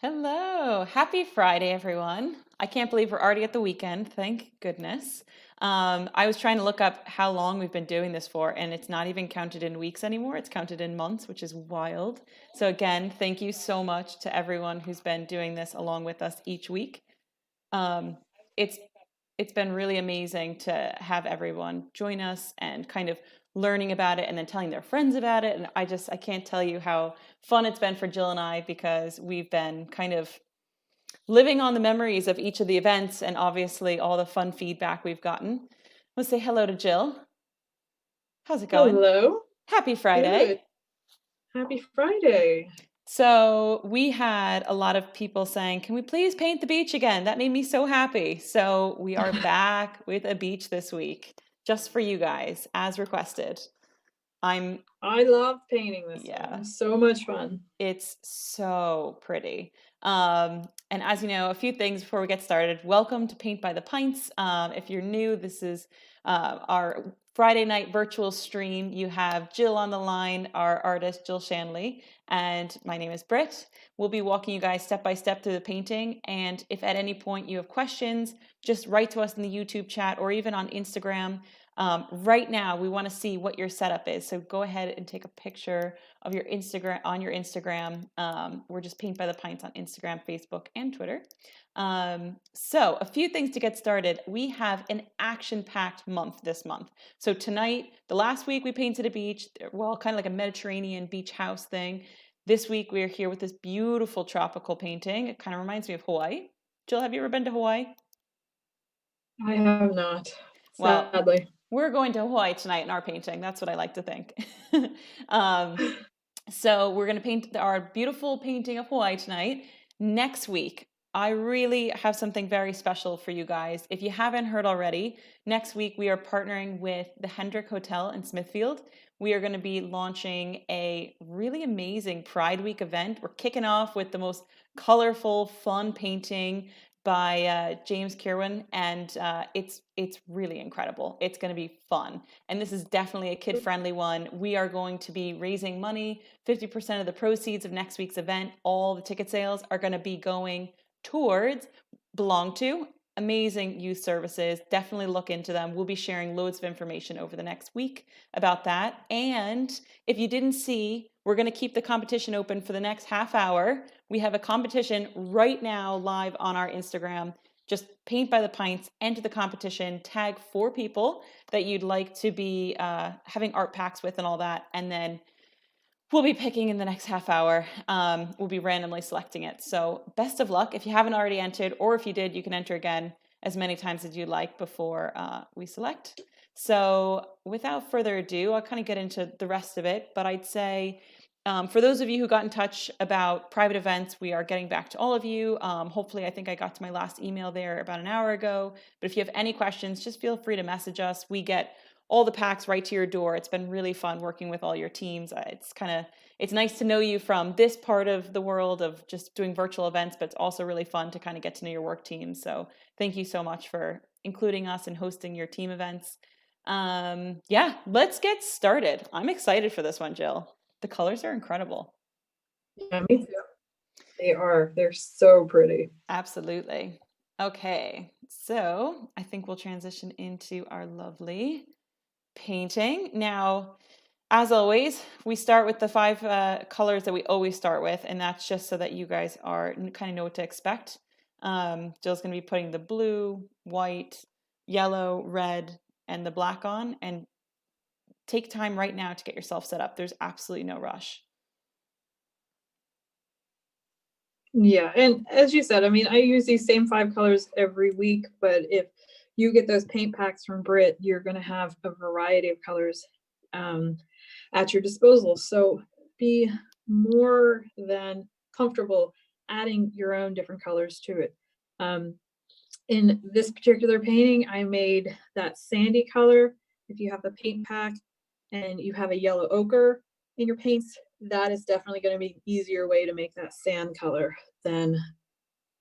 Hello. Happy Friday, everyone. I can't believe we're already at the weekend. Thank goodness. I was trying to look up how long we've been doing this for, and it's not even counted in weeks anymore. It's counted in months, which is wild. So, again, thank you so much to everyone who's been doing this along with us each week. Um, it's it's been really amazing to have everyone join us and kind of learning about it and then telling their friends about it. And I can't tell you how fun it's been for Jill and I because we've been kind of living on the memories of each of the events and obviously all the fun feedback we've gotten. Let's say hello to Jill. How's it going? Hello. Happy Good. Friday. Happy Friday. So we had a lot of people saying, "Can we please paint the beach again?" That made me so happy. So we are back with a beach this week, just for you guys, as requested. I'm, I love painting this one. It yeah, was so much fun. it's so pretty. And as you know, a few things before we get started. Welcome to Paint by the Pints. If you're new, this is our Friday night virtual stream. You have Jill on the line, our artist, Jill Shanley, and my name is Britt. We'll be walking you guys step by step through the painting. And if at any point you have questions, just write to us in the YouTube chat or even on Instagram. Right now, we want to see what your setup is. So go ahead and take a picture of your Instagram on your Instagram. We're just Paint by the Pints on Instagram, Facebook, and Twitter. So a few things to get started. We have an action-packed month this month. So tonight, the last week we painted a beach, well, kind of like a Mediterranean beach house thing. This week we're here with this beautiful tropical painting. It kind of reminds me of Hawaii. Jill, have you ever been to Hawaii? I have not, Well, sadly. we're going to Hawaii tonight in our painting. That's what I like to think. um, So we're going to paint our beautiful painting of Hawaii tonight. Next week, I really have something very special for you guys. If you haven't heard already, next week we are partnering with the Hendrick Hotel in Smithfield. We are going to be launching a really amazing Pride Week event. We're kicking off with the most colorful, fun painting by James Kirwan, and it's really incredible. It's going to be fun, and this is definitely a kid-friendly one. We are going to be raising money. 50% of the proceeds of next week's event, all the ticket sales are going to be going towards belong to amazing youth services. Definitely look into them. We'll be sharing loads of information over the next week about that. And if you didn't see, we're going to keep the competition open for the next half hour. We have a competition right now live on our Instagram. Just Paint by the Pints, enter the competition, tag 4 people that you'd like to be having art packs with and all that. And then we'll be picking in the next half hour. We'll be randomly selecting it. So best of luck. If you haven't already entered, or if you did, you can enter again as many times as you'd like before we select. So without further ado, I'll kind of get into the rest of it. But I'd say for those of you who got in touch about private events, we are getting back to all of you. Hopefully, I think I got to my last email there about an hour ago. But if you have any questions, just feel free to message us. We get all the packs right to your door. It's been really fun working with all your teams. It's nice to know you from this part of the world of just doing virtual events, but it's also really fun to kind of get to know your work team. So thank you so much for including us and hosting your team events. Yeah, let's get started. I'm excited for this one, Jill. The colors are incredible. Yeah, me too. They are. They're so pretty. Absolutely. Okay, so I think we'll transition into our lovely painting. Now, as always, we start with the 5 colors that we always start with, and that's just so that you guys are kind of know what to expect. Jill's going to be putting the blue, white, yellow, red, and the black on, and take time right now to get yourself set up. There's absolutely no rush. Yeah, and as you said, I mean, I use these same 5 colors every week, but if you get those paint packs from Brit, you're going to have a variety of colors at your disposal. So be more than comfortable adding your own different colors to it. Um, in this particular painting, I made that sandy color. If you have the paint pack and you have a yellow ochre in your paints, that is definitely going to be an easier way to make that sand color than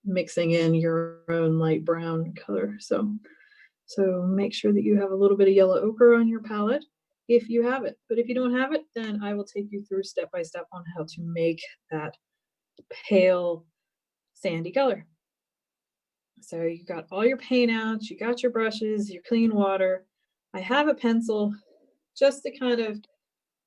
mixing in your own light brown color. So make sure that you have a little bit of yellow ochre on your palette if you have it. But if you don't have it, then I will take you through step by step on how to make that pale sandy color. So you got all your paint out, you got your brushes, your clean water. I have a pencil just to kind of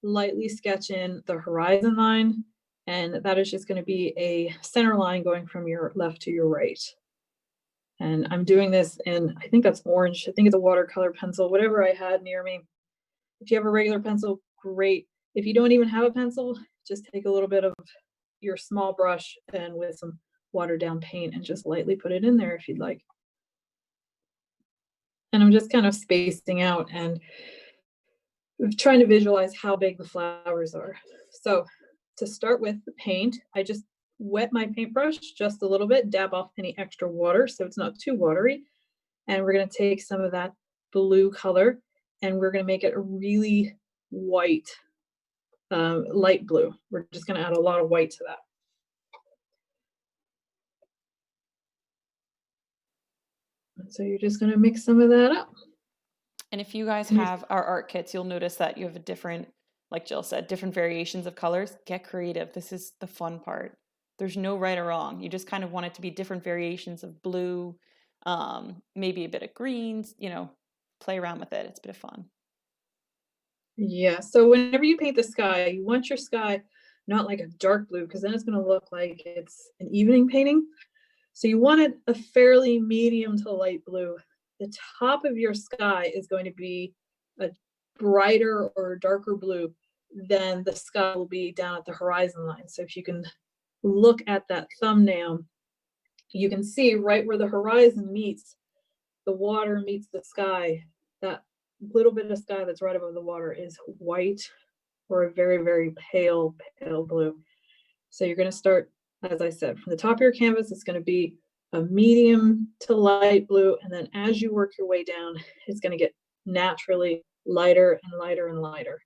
lightly sketch in the horizon line, and that is just going to be a center line going from your left to your right. And I'm doing this in, I think that's orange. I think it's a watercolor pencil, whatever I had near me. If you have a regular pencil, great. If you don't even have a pencil, just take a little bit of your small brush and with some watered down paint and just lightly put it in there if you'd like. And I'm just kind of spacing out and trying to visualize how big the flowers are. So to start with the paint, I just wet my paintbrush just a little bit, dab off any extra water so it's not too watery. And we're going to take some of that blue color and we're going to make it a really white, light blue. We're just going to add a lot of white to that. And so you're just going to mix some of that up. And if you guys have our art kits, you'll notice that you have a different, like Jill said, different variations of colors. Get creative. This is the fun part. There's no right or wrong. You just kind of want it to be different variations of blue, maybe a bit of greens, play around with it. It's a bit of fun. Yeah, so whenever you paint the sky, you want your sky not like a dark blue because then it's going to look like it's an evening painting. So you want it a fairly medium to light blue. The top of your sky is going to be a brighter or darker blue than the sky will be down at the horizon line. So if you can look at that thumbnail, you can see right where the horizon meets the water meets the sky, that little bit of sky that's right above the water is white or a very, very pale blue. So you're going to start, as I said, from the top of your canvas, it's going to be a medium to light blue. And then as you work your way down, it's going to get naturally lighter and lighter and lighter.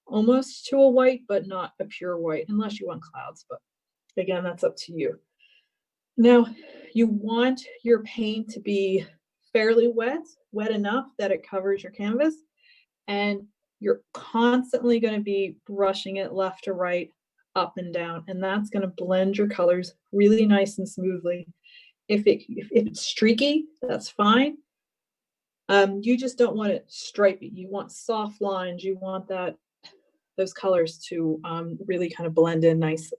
Almost to a white, but not a pure white, unless you want clouds. But again, that's up to you. Now, you want your paint to be fairly wet enough that it covers your canvas. And you're constantly going to be brushing it left to right, up and down. And that's going to blend your colors really nice and smoothly. If it's streaky, that's fine. You just don't want it stripy. You want soft lines. You want those colors to really kind of blend in nicely.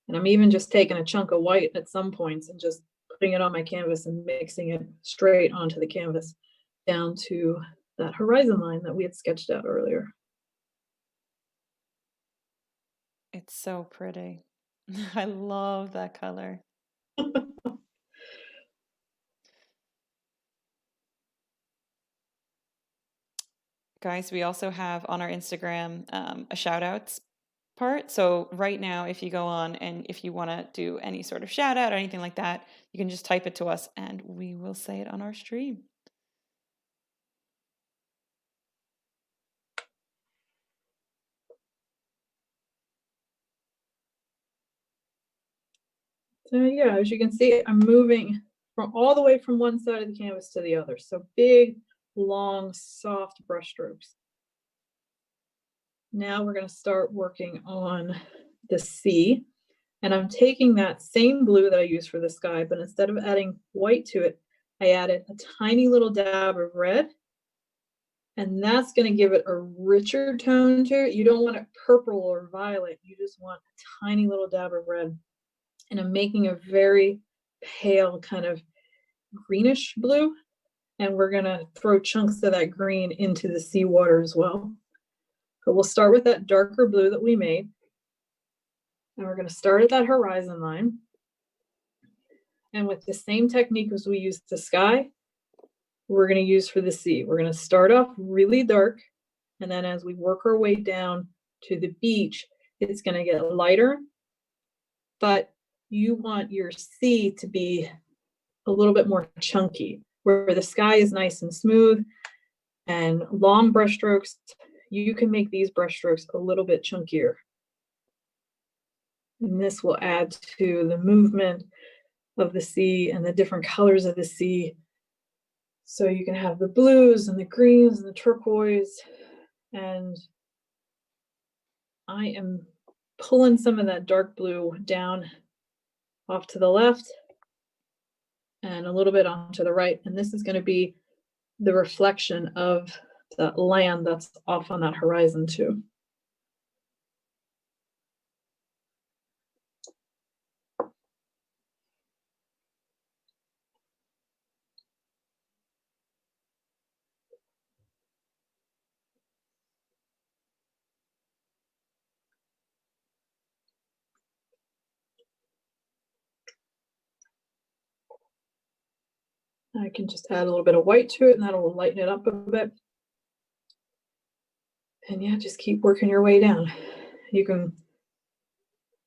And I'm even just taking a chunk of white at some points and just putting it on my canvas and mixing it straight onto the canvas down to that horizon line that we had sketched out earlier. It's so pretty. I love that color. Guys, we also have on our Instagram a shout outs part. So right now, if you go on and if you want to do any sort of shout out or anything like that, you can just type it to us and we will say it on our stream. So yeah, as you can see, I'm moving from all the way from one side of the canvas to the other. So big, long, soft brush strokes. Now we're going to start working on the sea. And I'm taking that same blue that I used for the sky, but instead of adding white to it, I added a tiny little dab of red. And that's going to give it a richer tone to it. You don't want it purple or violet. You just want a tiny little dab of red. And I'm making a very pale kind of greenish blue. And we're going to throw chunks of that green into the seawater as well. But we'll start with that darker blue that we made. And we're going to start at that horizon line. And with the same technique as we used the sky, we're going to use for the sea. We're going to start off really dark. And then as we work our way down to the beach, it's going to get lighter. But you want your sea to be a little bit more chunky, where the sky is nice and smooth and long brush strokes. You can make these brush strokes a little bit chunkier. And this will add to the movement of the sea and the different colors of the sea. So you can have the blues and the greens and the turquoise. And I am pulling some of that dark blue down off to the left and a little bit onto the right. And this is going to be the reflection of the land that's off on that horizon too. I can just add a little bit of white to it and that'll lighten it up a bit. And yeah, just keep working your way down. You can,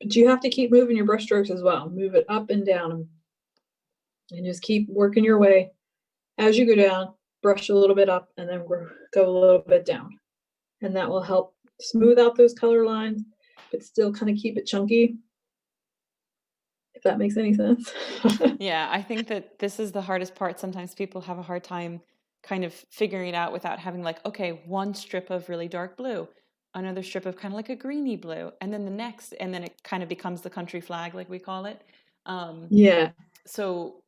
but you have to keep moving your brush strokes as well. Move it up and down and just keep working your way. As you go down, brush a little bit up and then go a little bit down. And that will help smooth out those color lines, but still kind of keep it chunky, if that makes any sense. Yeah, I think that this is the hardest part. Sometimes people have a hard time kind of figuring it out without having like, okay, one strip of really dark blue, another strip of kind of like a greeny blue, and then the next, and then it kind of becomes the country flag, like we call it. Um, Yeah. so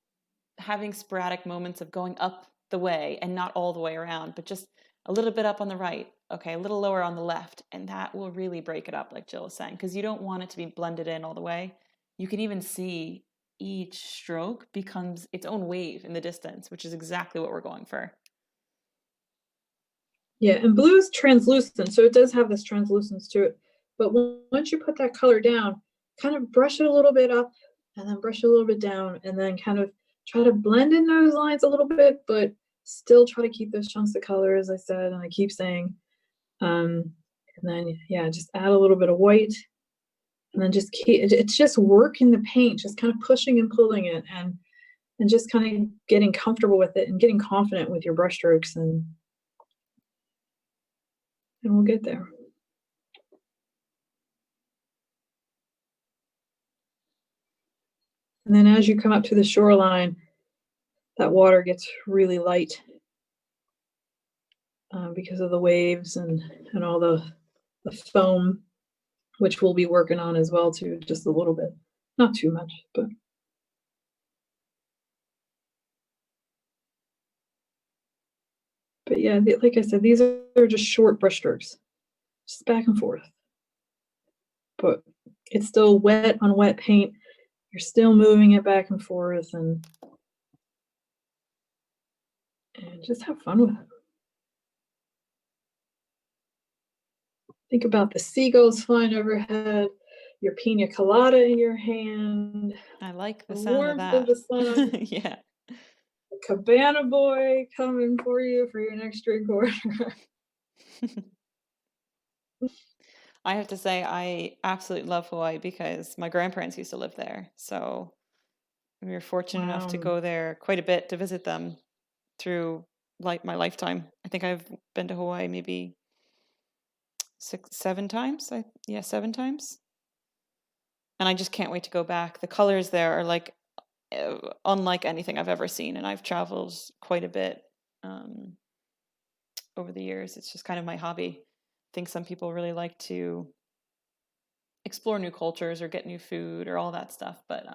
having sporadic moments of going up the way and not all the way around, but just a little bit up on the right, okay, a little lower on the left, and that will really break it up, like Jill was saying, because you don't want it to be blended in all the way. You can even see each stroke becomes its own wave in the distance, which is exactly what we're going for. Yeah, and blue is translucent, so it does have this translucence to it. But once you put that color down, kind of brush it a little bit up and then brush it a little bit down and then kind of try to blend in those lines a little bit, but still try to keep those chunks of color, as I said, and I keep saying. And then, yeah, just add a little bit of white and then just keep, it's just working the paint, just kind of pushing and pulling it and just kind of getting comfortable with it and getting confident with your brush strokes and we'll get there. And then as you come up to the shoreline, that water gets really light because of the waves and all the foam, which we'll be working on as well too, just a little bit, not too much, but yeah, like I said, these are just short brush strokes, just back and forth. But it's still wet on wet paint. You're still moving it back and forth and just have fun with it. Think about the seagulls flying overhead, your pina colada in your hand, I like the the sound of warmth of that. the sun, Yeah. the cabana boy coming for you for your next drink order. I have to say, I absolutely love Hawaii because my grandparents used to live there. So we were fortunate enough to Wow. go there quite a bit to visit them through like my lifetime. I think I've been to Hawaii maybe 7 times. Yeah, 7 times. And I just can't wait to go back. The colors there are like unlike anything I've ever seen, and I've traveled quite a bit um, over the years. It's just kind of my hobby. I think some people really like to explore new cultures or get new food or all that stuff, but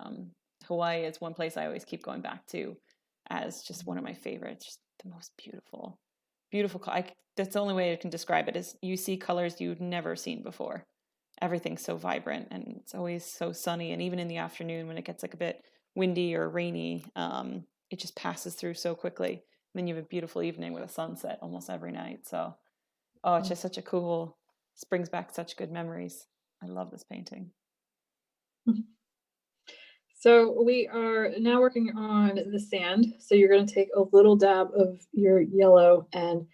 Hawaii is one place I always keep going back to as just one of my favorites. Just the most beautiful, beautiful. That's the only way I can describe it is you see colors you've never seen before. Everything's so vibrant and it's always so sunny. And even in the afternoon when it gets like a bit windy or rainy, it just passes through so quickly. And then you have a beautiful evening with a sunset almost every night. So, oh, it's just such a cool, brings back such good memories. I love this painting. So we are now working on the sand. So you're going to take a little dab of your yellow and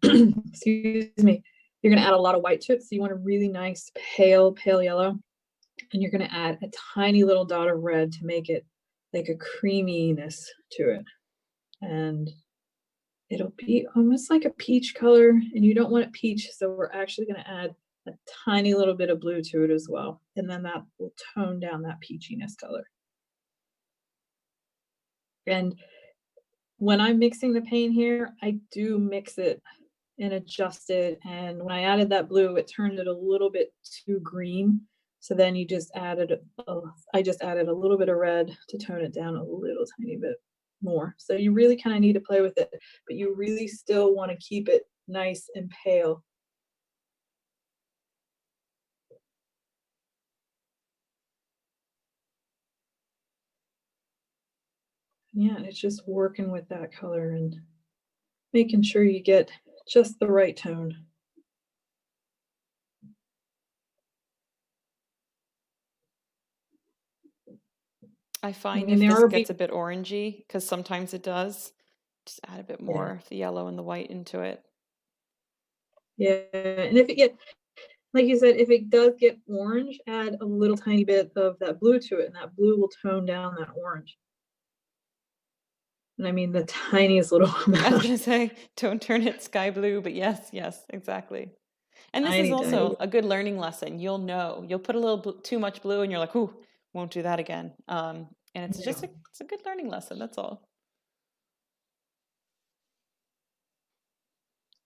excuse me, you're going to add a lot of white to it. So you want a really nice pale yellow. And you're going to add a tiny little dot of red to make it like a creaminess to it. And it'll be almost like a peach color. And you don't want it peach. So we're actually going to add a tiny little bit of blue to it as well. And then that will tone down that peachiness color. And when I'm mixing the paint here, I do mix it and adjust it. And when I added that blue, it turned it a little bit too green. So then you just I just added a little bit of red to tone it down a little tiny bit more. So you really kind of need to play with it, but you really still want to keep it nice and pale. Yeah, it's just working with that color and making sure you get just the right tone. I I find mean, if there this are gets a bit orangey, because sometimes it does, just add a bit yeah, more of the yellow and the white into it. yeah, and if it get like you said, if it does get orange, add a little tiny bit of that blue to it, and that blue will tone down that orange. And I mean the tiniest little I was amount, gonna say, don't turn it sky blue, but yes, yes, exactly. And this is tiny, tiny. also a good learning lesson. You'll know. You'll put a little too much blue, and you're like, "Ooh, won't do that again." And it's Yeah. just it's a good learning lesson. That's all.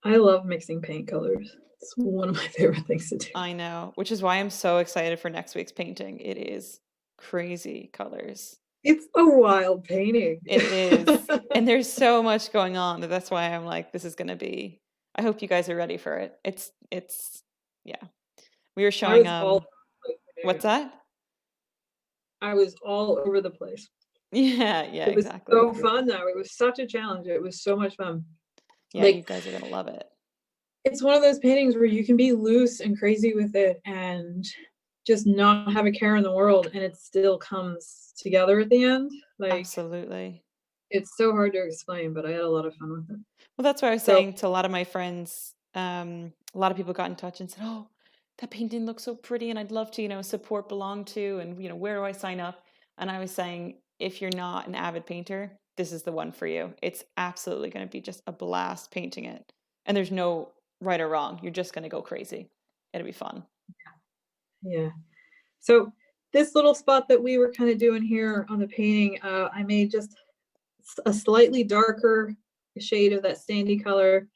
I love mixing paint colors. It's one of my favorite things to do. I know, which is why I'm so excited for next week's painting. It is crazy colors. It's a wild painting. It is. And there's so much going on that that's why I'm like, this is gonna be, I hope you guys are ready for it. Yeah. We were I showing was all over the place, what's dude. that? I was all over the place. Yeah, yeah, It was exactly. so fun though. It was such a challenge. It was so much fun. Yeah, you Like guys are gonna love it. it's one of those paintings where you can be loose and crazy with it and just not have a care in the world and it still comes together at the end. Like Absolutely. it's so hard to explain, but I had a lot of fun with it. Well, that's what I was So saying to a lot of my friends. A lot of people got in touch and said, "Oh, that painting looks so pretty, and I'd love to, support belong to, and where do I sign up?" And I was saying, if you're not an avid painter, this is the one for you. It's absolutely going to be just a blast painting it, and there's no right or wrong. You're just going to go crazy. It'll be fun. yeah. So this little spot that we were kind of doing here on the painting, I made just a slightly darker shade of that sandy color,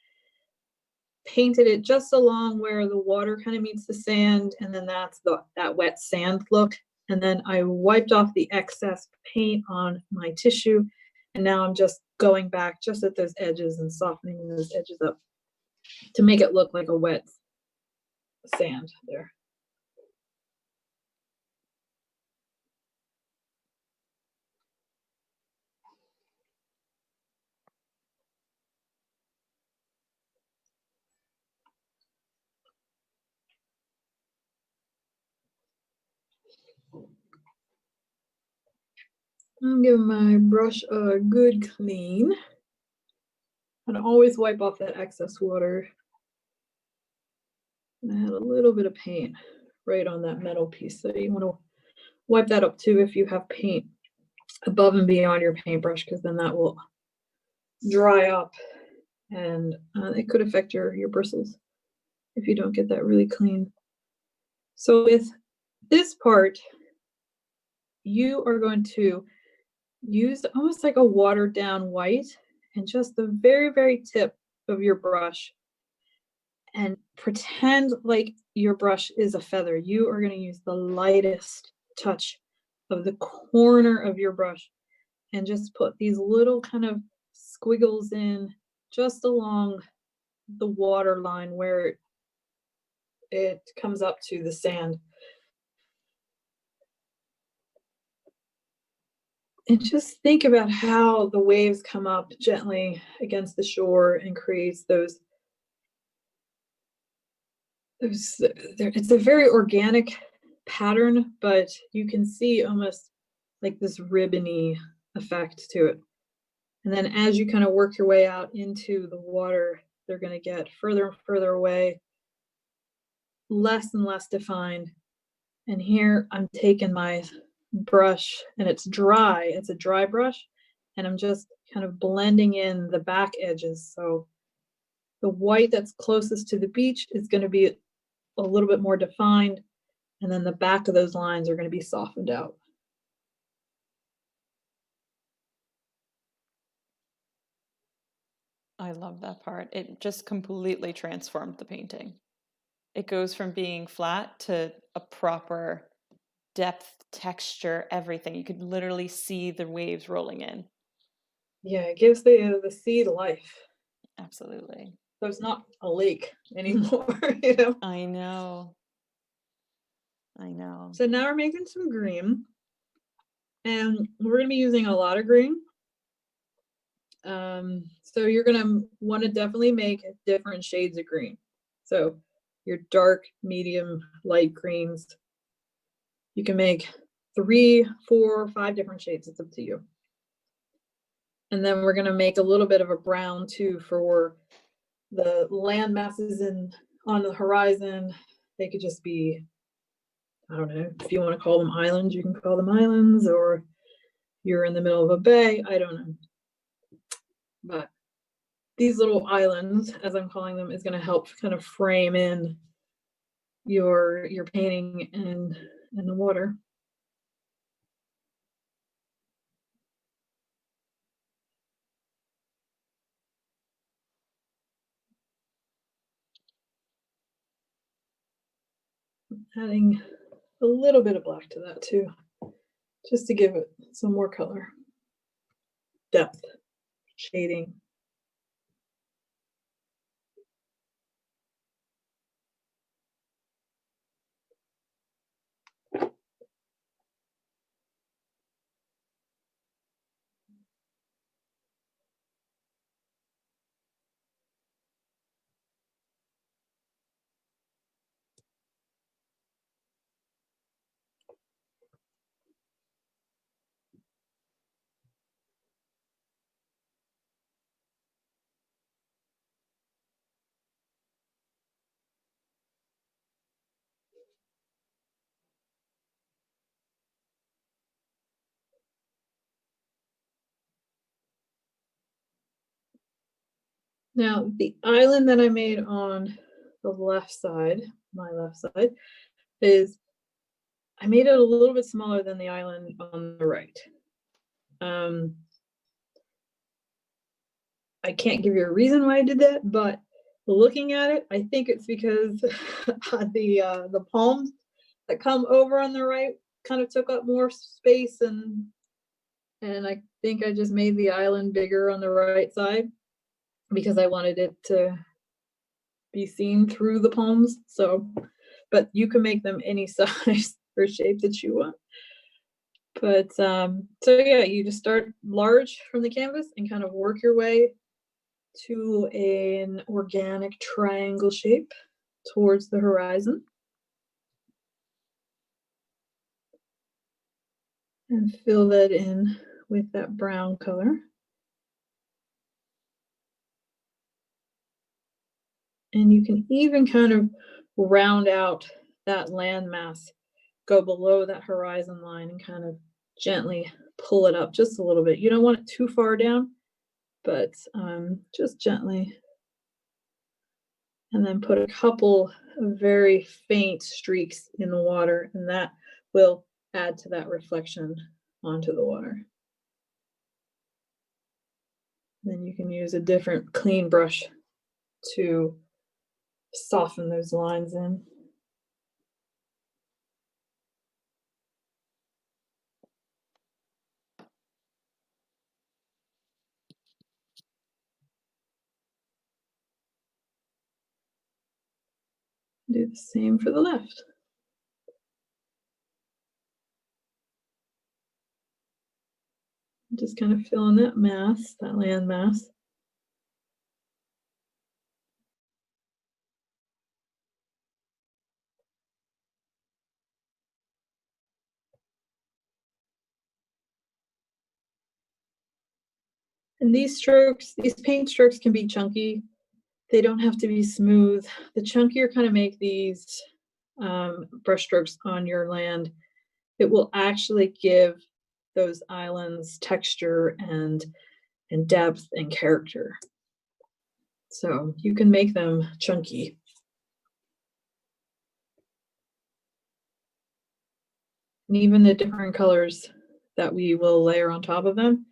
painted it just along where the water kind of meets the sand, and then that's that wet sand look. And then I wiped off the excess paint on my tissue, and now I'm just going back just at those edges and softening those edges up to make it look like a wet sand there. I'm giving my brush a good clean. And always wipe off that excess water. And I had a little bit of paint right on that metal piece. So you want to wipe that up too if you have paint above and beyond your paintbrush, because then that will dry up and it could affect your bristles if you don't get that really clean. So with this part, you are going to use almost like a watered down white and just the very, very tip of your brush and pretend like your brush is a feather. You are going to use the lightest touch of the corner of your brush and just put these little kind of squiggles in just along the water line where it comes up to the sand. And just think about how the waves come up gently against the shore and creates it's a very organic pattern, but you can see almost like this ribbony effect to it. And then as you kind of work your way out into the water, they're going to get further and further away, less and less defined. And here I'm taking my brush and it's dry. It's a dry brush. And I'm just kind of blending in the back edges. So the white that's closest to the beach is going to be a little bit more defined. And then the back of those lines are going to be softened out. I love that part. It just completely transformed the painting. It goes from being flat to a proper depth, texture, everything. You could literally see the waves rolling in. Yeah, it gives the sea life. Absolutely. So it's not a lake anymore, you know? I know. I know. So now we're making some green, and we're gonna be using a lot of green. So you're gonna want to definitely make different shades of green. So your dark, medium, light greens. You can make 3, 4, 5 different shades. It's up to you. And then we're gonna make a little bit of a brown too for the land masses on the horizon. They could just be, I don't know, if you want to call them islands, you can call them islands, or you're in the middle of a bay, I don't know. But these little islands, as I'm calling them, is going to help kind of frame in your painting in the water. Adding a little bit of black to that too, just to give it some more color, depth, shading. Now, the island that I made on the left side, my left side, is I made it a little bit smaller than the island on the right. I can't give you a reason why I did that, but looking at it, I think it's because the palms that come over on the right kind of took up more space, and I think I just made the island bigger on the right side because I wanted it to be seen through the palms. So, but you can make them any size or shape that you want. But so yeah, you just start large from the canvas and kind of work your way to an organic triangle shape towards the horizon. And fill that in with that brown color. And you can even kind of round out that landmass, go below that horizon line and kind of gently pull it up just a little bit. You don't want it too far down, but just gently. And then put a couple of very faint streaks in the water, and that will add to that reflection onto the water. Then you can use a different clean brush to soften those lines in. Do the same for the left. Just kind of fill in that mass, that land mass. And these strokes, these paint strokes can be chunky. They don't have to be smooth. The chunkier kind of make these brush strokes on your land, it will actually give those islands texture and depth and character. So you can make them chunky. And even the different colors that we will layer on top of them,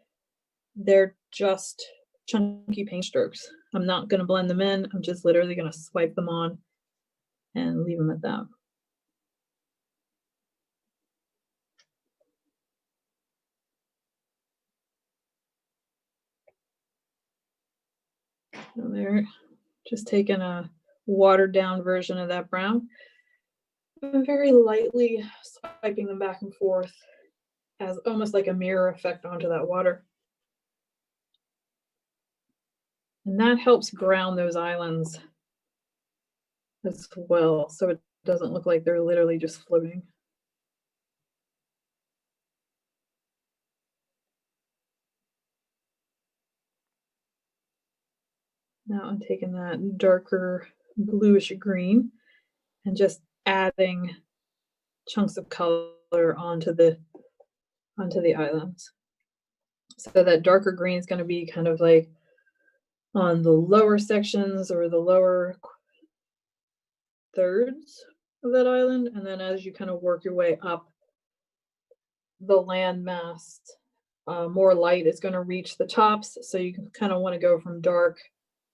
they're just chunky paint strokes. I'm not going to blend them in. I'm just literally going to swipe them on and leave them at that. So there, just taking a watered down version of that brown. I'm very lightly swiping them back and forth as almost like a mirror effect onto that water. And that helps ground those islands as well, so it doesn't look like they're literally just floating. Now I'm taking that darker bluish green and just adding chunks of color onto the islands. So that darker green is going to be kind of like on the lower sections or the lower thirds of that island, and then as you kind of work your way up the land mass, more light is going to reach the tops, so you kind of want to go from dark,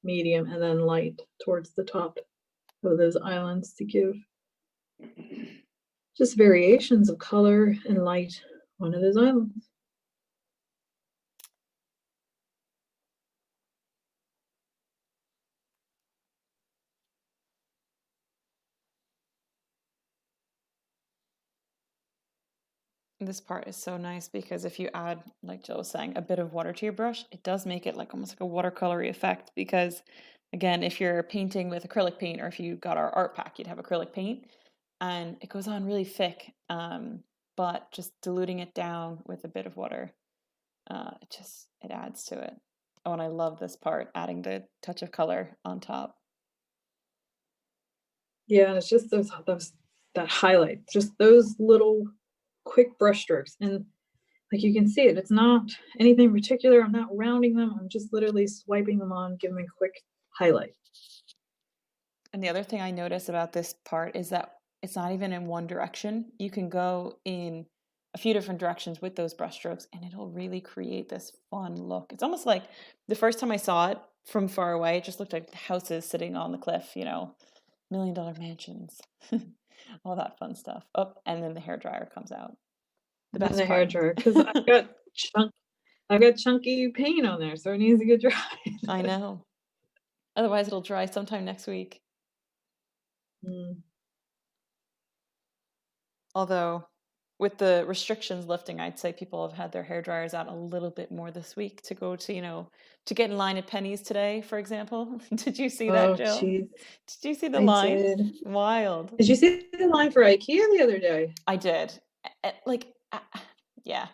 medium, and then light towards the top of those islands to give just variations of color and light onto those islands. This part is so nice because if you add, like Jill was saying, a bit of water to your brush, it does make it like almost like a watercolory effect. Because again, if you're painting with acrylic paint, or if you got our art pack, you'd have acrylic paint, and it goes on really thick. But just diluting it down with a bit of water, it adds to it. Oh, and I love this part, adding the touch of color on top. Yeah, and it's just those that highlight, just those little quick brush strokes, and like you can see it, it's not anything particular. I'm not rounding them. I'm just literally swiping them on, giving them a quick highlight. And the other thing I notice about this part is that it's not even in one direction. You can go in a few different directions with those brush strokes, and it'll really create this fun look. It's almost like the first time I saw it from far away, it just looked like houses sitting on the cliff, $1 million mansions, all that fun stuff. Oh, and then the hairdryer comes out. The And best the hair part. dryer, because I've got chunky paint on there, so it needs to get dry. I know. Otherwise, it'll dry sometime next week. Mm. Although, with the restrictions lifting, I'd say people have had their hair dryers out a little bit more this week to go to get in line at Penny's today, for example. Did you see that, Oh, Jill? geez, Did you see the I line? did. Wild. Did you see the line for IKEA the other day? I did. Yeah.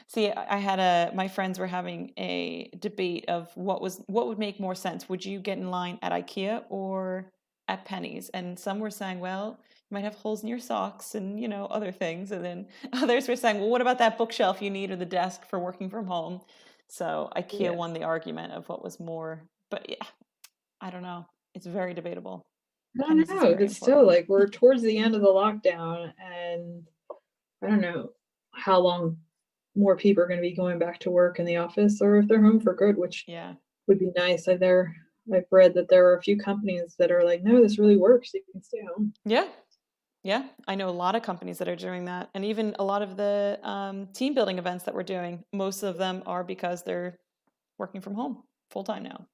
See, I had my friends were having a debate of what would make more sense. Would you get in line at IKEA or at Penny's? And some were saying, well, you might have holes in your socks and, other things. And then others were saying, well, what about that bookshelf you need or the desk for working from home? So IKEA Yeah. won the argument of what was more, but yeah, I don't know. It's very debatable. I Penny's don't is know, very but still, important. like, we're towards the end of the lockdown, and I don't know how long more people are gonna be going back to work in the office or if they're home for good, which Yeah. would be nice. I've read that there are a few companies that are like, "No, this really works. You can stay home." Yeah. Yeah, I know a lot of companies that are doing that. And even a lot of the team building events that we're doing, most of them are because they're working from home full time now.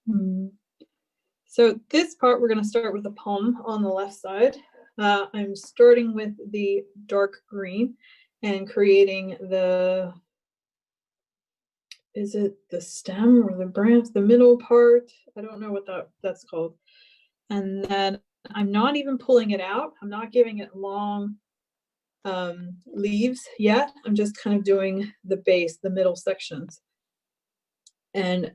Mm. So this part, we're gonna start with the palm on the left side. I'm starting with the dark green and creating is it the stem or the branch, the middle part? I don't know what that's called. And then I'm not even pulling it out. I'm not giving it long leaves yet. I'm just kind of doing the base, the middle sections. And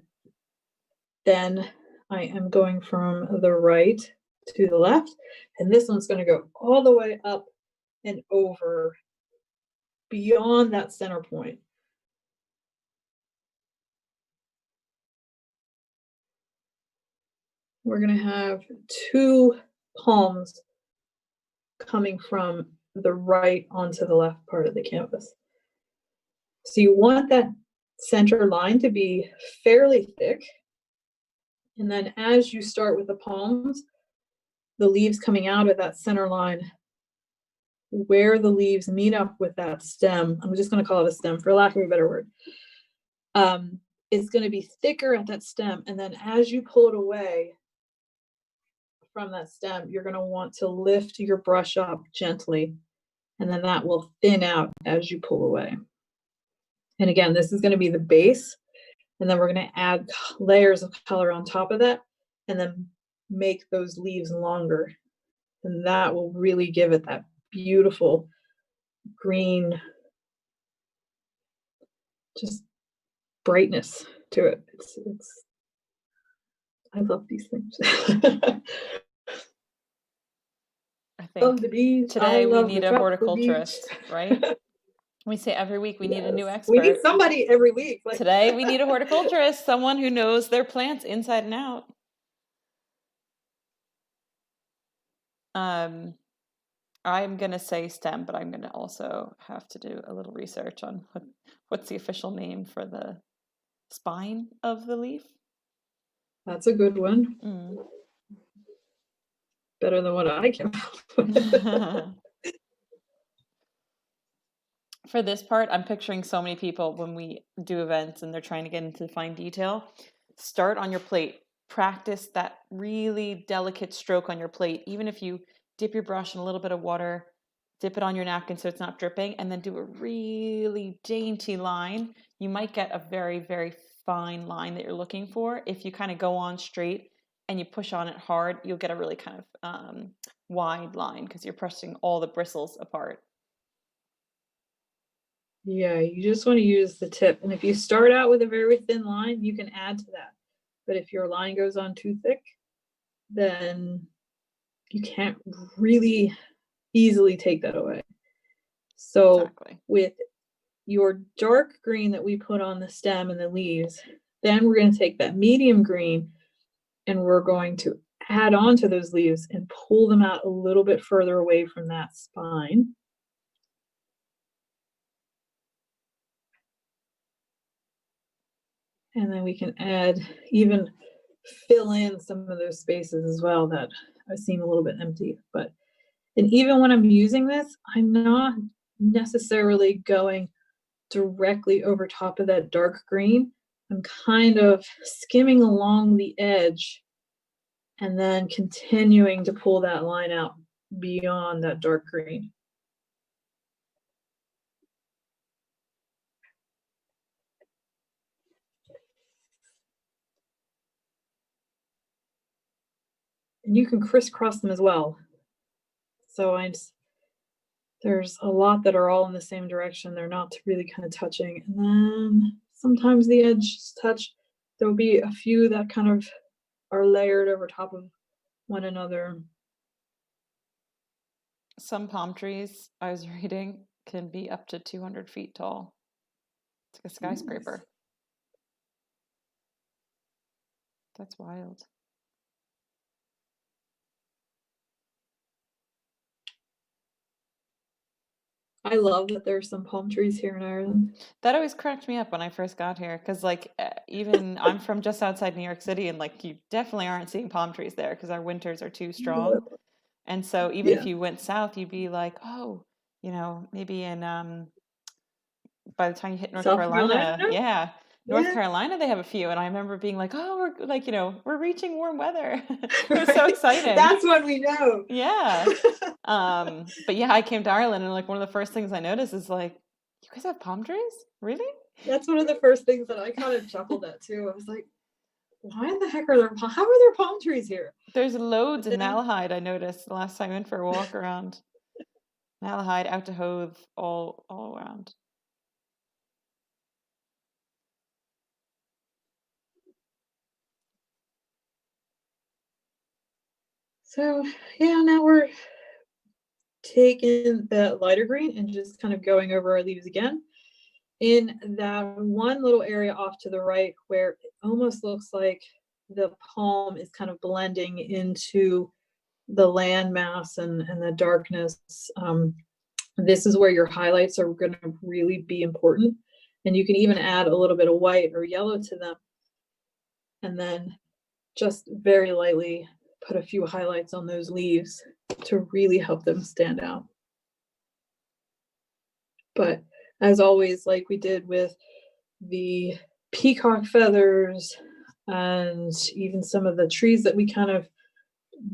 then I am going from the right to the left. And this one's going to go all the way up and over beyond that center point. We're going to have two palms coming from the right onto the left part of the canvas. So you want that center line to be fairly thick. And then as you start with the palms, the leaves coming out of that center line, where the leaves meet up with that stem, I'm just going to call it a stem for lack of a better word, it's going to be thicker at that stem. And then as you pull it away from that stem, you're going to want to lift your brush up gently, and then that will thin out as you pull away. And again, this is going to be the base, and then we're going to add layers of color on top of that, and then make those leaves longer. And that will really give it that beautiful green, just brightness to it. It's I love these things. I Love think the bees. I today we love the need a tropical beach. horticulturist, right? We say every week we need a new Yes. We need expert. somebody every week. Like Today we need a horticulturist, someone who knows their plants inside and out. I'm gonna say stem, but I'm gonna also have to do a little research on what's the official name for the spine of the leaf. That's a good one. Better than what I came up with. For this part, I'm picturing so many people when we do events and they're trying to get into fine detail. Start on your plate. Practice that really delicate stroke on your plate. Even if you dip your brush in a little bit of water, dip it on your napkin so it's not dripping, and then do a really dainty line. You might get a very, very fine line that you're looking for. If you kind of go on straight and you push on it hard, you'll get a really kind of wide line because you're pressing all the bristles apart. Yeah, you just want to use the tip. And if you start out with a very thin line, you can add to that. But if your line goes on too thick, then you can't really easily take that away. So Exactly. with your dark green that we put on the stem and the leaves, then we're going to take that medium green and we're going to add on to those leaves and pull them out a little bit further away from that spine. And then we can add, even fill in some of those spaces as well that seem a little bit empty. But, and even when I'm using this, I'm not necessarily going directly over top of that dark green. I'm kind of skimming along the edge and then continuing to pull that line out beyond that dark green. And you can crisscross them as well. So there's a lot that are all in the same direction. They're not really kind of touching. And then sometimes the edges touch. There'll be a few that kind of are layered over top of one another. Some palm trees, I was reading, can be up to 200 feet tall. It's like a skyscraper. Nice. That's wild. I love that there's some palm trees here in Ireland. That always cracked me up when I first got here because, like, even I'm from just outside New York City, and like, you definitely aren't seeing palm trees there because our winters are too strong. And so, even if you went south, you'd be like, oh, you know, maybe in by the time you hit North Carolina, yeah. North Carolina, they have a few, and I remember being like, "Oh, we're like, you know, we're reaching warm weather." It was so exciting. That's when we know. Yeah. But yeah, I came to Ireland, and like one of the first things I noticed is like, "You guys have palm trees? Really?" That's one of the first things that I kind of chuckled at too. I was like, "Why the heck are there? How are there palm trees here?" There's loads in Malahide. I noticed the last time I went for a walk around Malahide, out to Hove, all around. So yeah, now we're taking the lighter green and just kind of going over our leaves again. In that one little area off to the right where it almost looks like the palm is kind of blending into the landmass and the darkness, this is where your highlights are going to really be important. And you can even add a little bit of white or yellow to them. And then just very lightly put a few highlights on those leaves to really help them stand out. But as always, like we did with the peacock feathers and even some of the trees that we kind of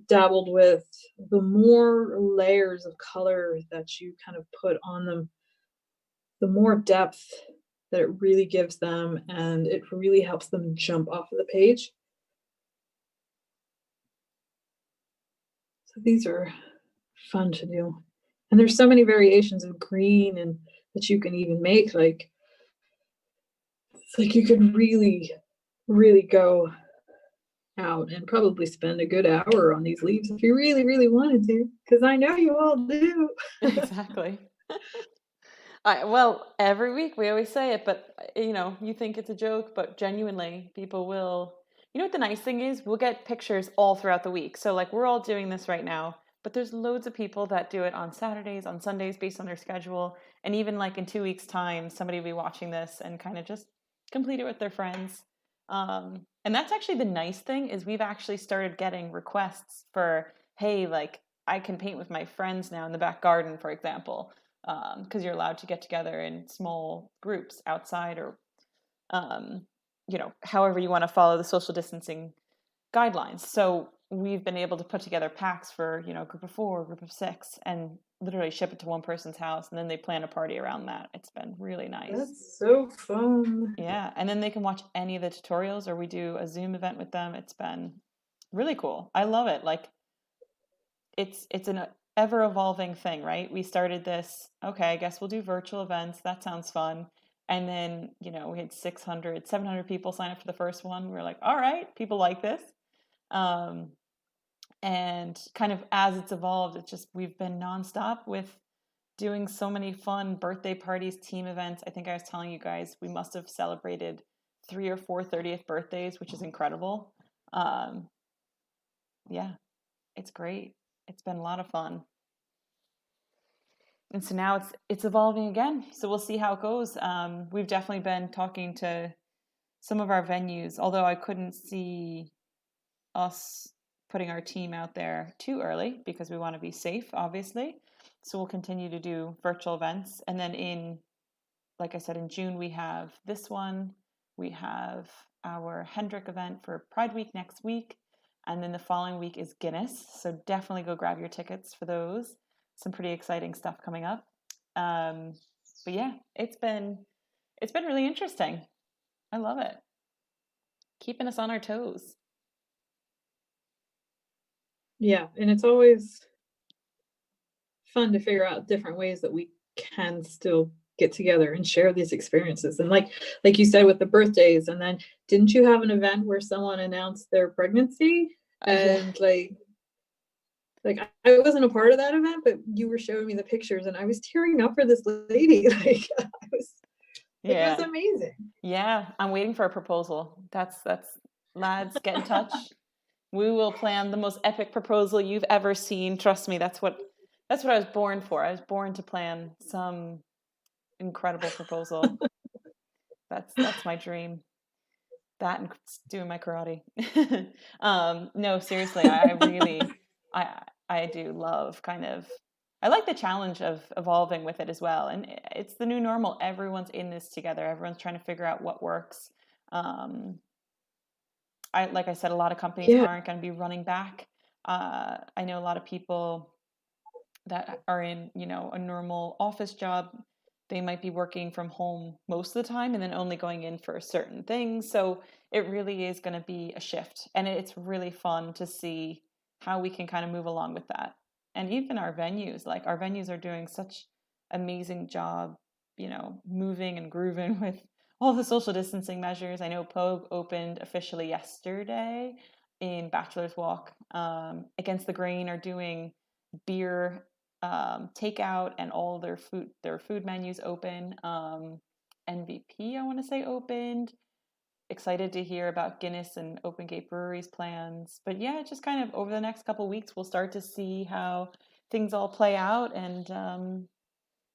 dabbled with, the more layers of color that you kind of put on them, the more depth that it really gives them, and it really helps them jump off of the page. So these are fun to do. And there's so many variations of green and that you can even make. Like it's like you can really, really go out and probably spend a good hour on these leaves if you really, really wanted to, because I know you all do. Exactly. Well, every week we always say it, but you think it's a joke, but genuinely, people will. You know what the nice thing is? We'll get pictures all throughout the week. So, like, we're all doing this right now, but there's loads of people that do it on Saturdays, on Sundays, based on their schedule. And even like in 2 weeks' time, somebody will be watching this and kind of just complete it with their friends. And that's actually the nice thing is we've actually started getting requests for, hey, like, I can paint with my friends now in the back garden, for example, because you're allowed to get together in small groups outside or however you want to follow the social distancing guidelines. So we've been able to put together packs for a group of 4, a group of 6, and literally ship it to one person's house, and then they plan a party around that. It's been really nice. That's so fun. Yeah, and then they can watch any of the tutorials, or we do a Zoom event with them. It's been really cool. I love it. Like it's an ever evolving thing, right? We started this, okay, I guess we'll do virtual events. That sounds fun. And then, we had 600, 700 people sign up for the first one. We were like, all right, people like this. Um, and kind of as it's evolved, we've been nonstop with doing so many fun birthday parties, team events. I think I was telling you guys, we must have celebrated 3 or 4 30th birthdays, which is incredible. Um, yeah, it's great. It's been a lot of fun. And so now it's evolving again. So we'll see how it goes. We've definitely been talking to some of our venues, although I couldn't see us putting our team out there too early because we want to be safe, obviously. So we'll continue to do virtual events. And then like I said, in June, we have this one. We have our Hendrick event for Pride Week next week. And then the following week is Guinness. So definitely go grab your tickets for those. Some pretty exciting stuff coming up. But yeah, it's been really interesting. I love it. Keeping us on our toes. Yeah, and it's always fun to figure out different ways that we can still get together and share these experiences. And like you said with the birthdays, and then didn't you have an event where someone announced their pregnancy? Yeah. And like I wasn't a part of that event, but you were showing me the pictures and I was tearing up for this lady. It was Yeah. amazing. Yeah. I'm waiting for a proposal. That's lads, get in touch. We will plan the most epic proposal you've ever seen. Trust me, that's what I was born for. I was born to plan some incredible proposal. That's my dream. That and doing my karate. No, seriously, I really, I do love kind of. I like the challenge of evolving with it as well, and it's the new normal. Everyone's in this together. Everyone's trying to figure out what works. Um, like I said, a lot of companies Yeah. aren't going to be running back. I know a lot of people that are in, a normal office job. They might be working from home most of the time and then only going in for certain things. So it really is going to be a shift. And it's really fun to see how we can kind of move along with that. And even our venues, like our venues are doing such amazing job, moving and grooving with all the social distancing measures. I know Pogue opened officially yesterday in Bachelor's Walk. Against the Grain are doing beer takeout and all their food menus open. NVP, I want to say, opened. Excited to hear about Guinness and Open Gate Brewery's plans. But yeah, just kind of over the next couple of weeks, we'll start to see how things all play out and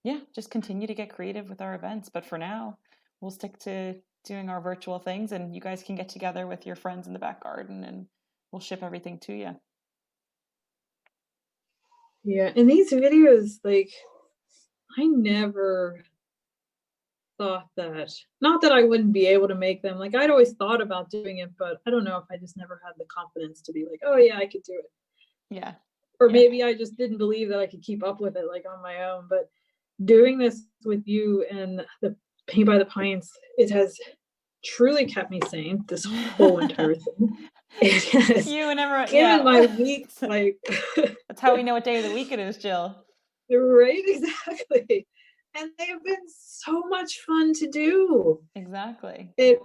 yeah, just continue to get creative with our events. But for now, we'll stick to doing our virtual things and you guys can get together with your friends in the back garden and we'll ship everything to you. Yeah, and these videos, like, I never thought that, not that I wouldn't be able to make them, like, I'd always thought about doing it, but I don't know if I just never had the confidence to be like, "Oh, yeah, I could do it." Yeah. Or Yeah. maybe I just didn't believe that I could keep up with it, like, on my own, but doing this with you and the Paint by the Pines, it has truly kept me sane this whole entire thing. It has You and everyone, given my yeah. week, like That's how we know what day of the week it is, Jill. right? Exactly. And they have been so much fun to do. Exactly. It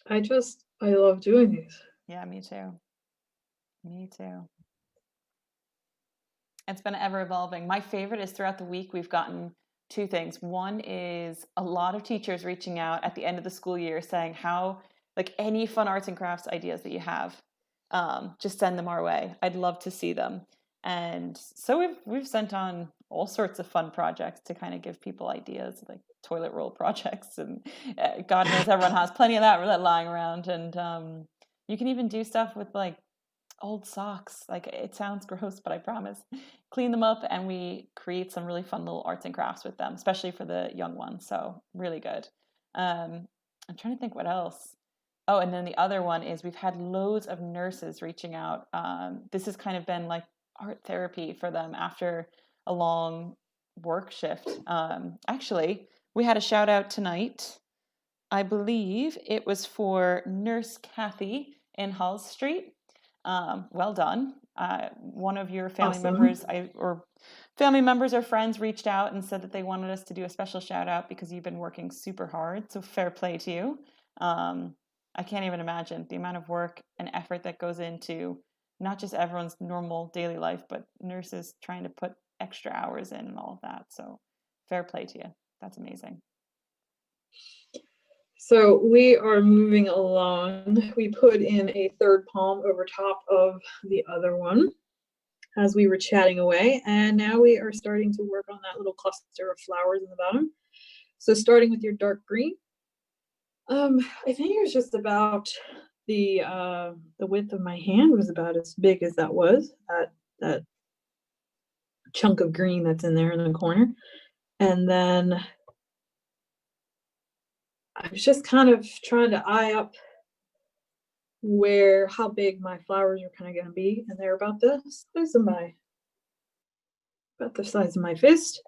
I love doing these. Yeah, me too. Me too. It's been ever evolving. My favorite is throughout the week, we've gotten two things. One is a lot of teachers reaching out at the end of the school year saying how, like, any fun arts and crafts ideas that you have, just send them our way. I'd love to see them. And so we've sent on all sorts of fun projects to kind of give people ideas, like toilet roll projects, and God knows everyone has plenty of that lying around. And you can even do stuff with like old socks. Like, it sounds gross, but I promise. Clean them up and we create some really fun little arts and crafts with them, especially for the young ones. So really good. I'm trying to think what else. Oh, and then the other one is we've had loads of nurses reaching out. This has kind of been like art therapy for them after a long work shift. Actually, we had a shout out tonight. I believe it was for Nurse Kathy in Hull Street. Well done. One of your family Awesome. members, family members or friends reached out and said that they wanted us to do a special shout out because you've been working super hard. So fair play to you. I can't even imagine the amount of work and effort that goes into not just everyone's normal daily life, but nurses trying to put extra hours in and all of that. So fair play to you. That's amazing. So we are moving along. We put in a third palm over top of the other one as we were chatting away, and now we are starting to work on that little cluster of flowers in the bottom. So starting with your dark green, I think it was just about the width of my hand was about as big as that was, that chunk of green that's in there in the corner. And then I was just kind of trying to eye up where how big my flowers are kind of going to be, and they're about the size of my fist.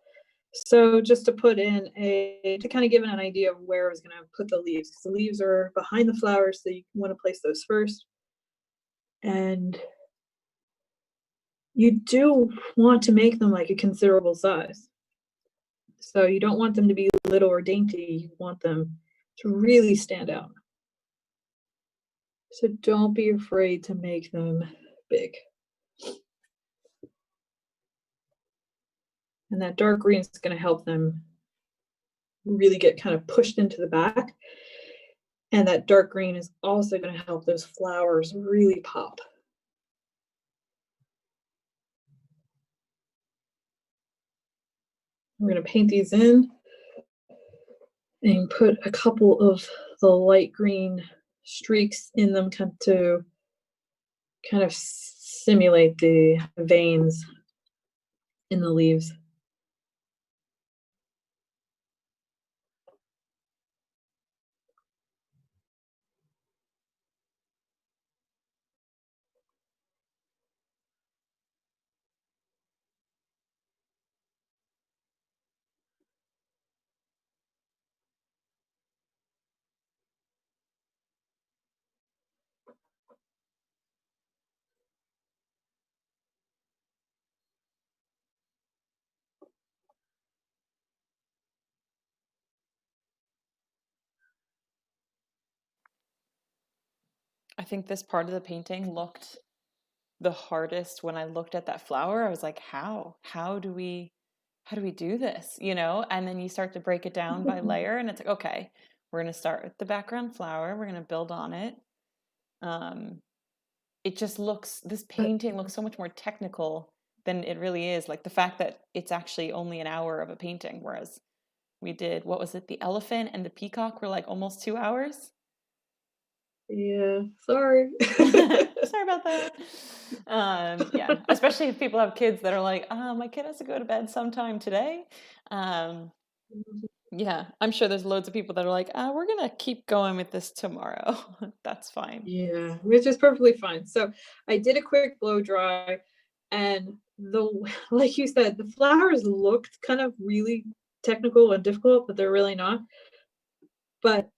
So just to put in a to kind of give an idea of where I was going to put the leaves, because the leaves are behind the flowers, so you want to place those first. And you do want to make them like a considerable size. So you don't want them to be little or dainty. You want them to really stand out. So don't be afraid to make them big. And that dark green is going to help them really get kind of pushed into the back. And that dark green is also going to help those flowers really pop. We're going to paint these in and put a couple of the light green streaks in them to kind of simulate the veins in the leaves. I think this part of the painting looked the hardest when I looked at that flower. I was like, how do we do this? And then you start to break it down by layer and it's like, okay, we're going to start with the background flower. We're going to build on it. Um, this painting looks so much more technical than it really is. Like the fact that it's actually only an hour of a painting, whereas we did, what was it? The elephant and the peacock were like almost 2 hours. Yeah, sorry. Sorry about that. Yeah, especially if people have kids that are like, my kid has to go to bed sometime today. Um, yeah, I'm sure there's loads of people that are like, we're gonna keep going with this tomorrow. That's fine. Yeah, which is perfectly fine. So I did a quick blow dry, and the like you said, the flowers looked kind of really technical and difficult, but they're really not. But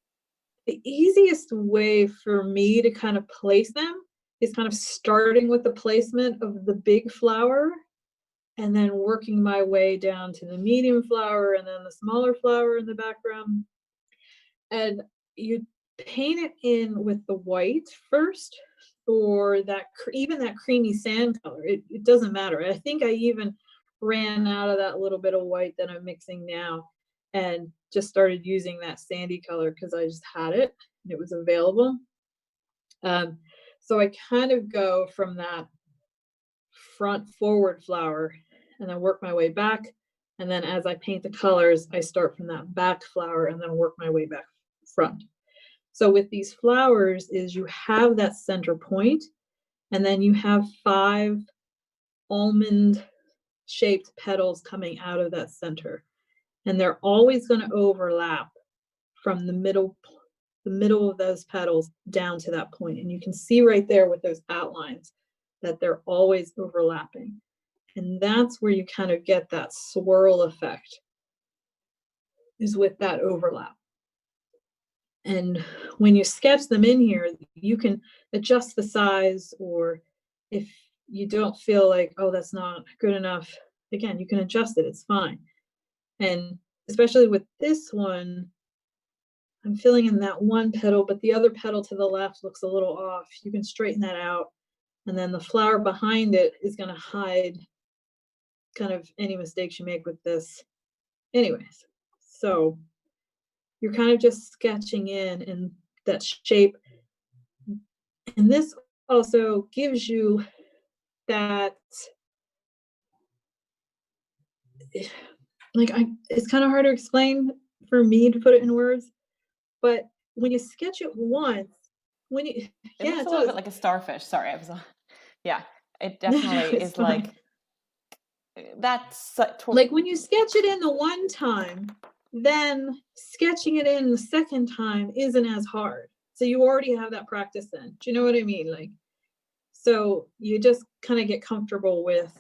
the easiest way for me to kind of place them is kind of starting with the placement of the big flower and then working my way down to the medium flower and then the smaller flower in the background. And you paint it in with the white first, or that even that creamy sand color. It doesn't matter. I think I even ran out of that little bit of white that I'm mixing now and just started using that sandy color because I just had it and it was available. Um, so I kind of go from that front forward flower and then work my way back. And then as I paint the colors, I start from that back flower and then work my way back front. So with these flowers is you have that center point, and then you have 5 almond shaped petals coming out of that center. And they're always going to overlap from the middle of those petals down to that point. And you can see right there with those outlines that they're always overlapping. And that's where you kind of get that swirl effect, is with that overlap. And when you sketch them in here, you can adjust the size, or if you don't feel like, oh, that's not good enough, again, you can adjust it, it's fine. And especially with this one, I'm filling in that one petal, but the other petal to the left looks a little off. You can straighten that out. And then the flower behind it is going to hide kind of any mistakes you make with this. Anyways, so you're kind of just sketching in that shape. And this also gives you that, like, it's kind of hard to explain for me to put it in words, but when you sketch it once, when you, It yeah, looks it a little does. bit like a starfish. Sorry, I was, yeah, it No, definitely it's is like fine. that's Like when you sketch it in the one time, then sketching it in the second time isn't as hard. So you already have that practice then. Do you know what I mean? Like, so you just kind of get comfortable with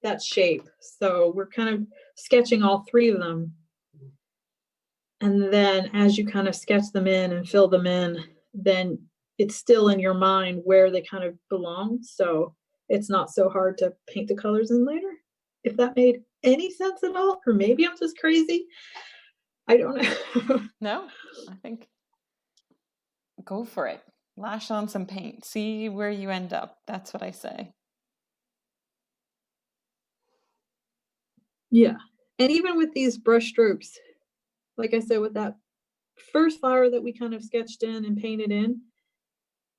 that shape. So we're kind of sketching all 3 of them. And then as you kind of sketch them in and fill them in, then it's still in your mind where they kind of belong. So it's not so hard to paint the colors in later, if that made any sense at all. Or maybe I'm just crazy. I don't know. no, I think go for it. Lash on some paint. See where you end up. That's what I say. Yeah. And even with these brush strokes, like I said, with that first flower that we kind of sketched in and painted in,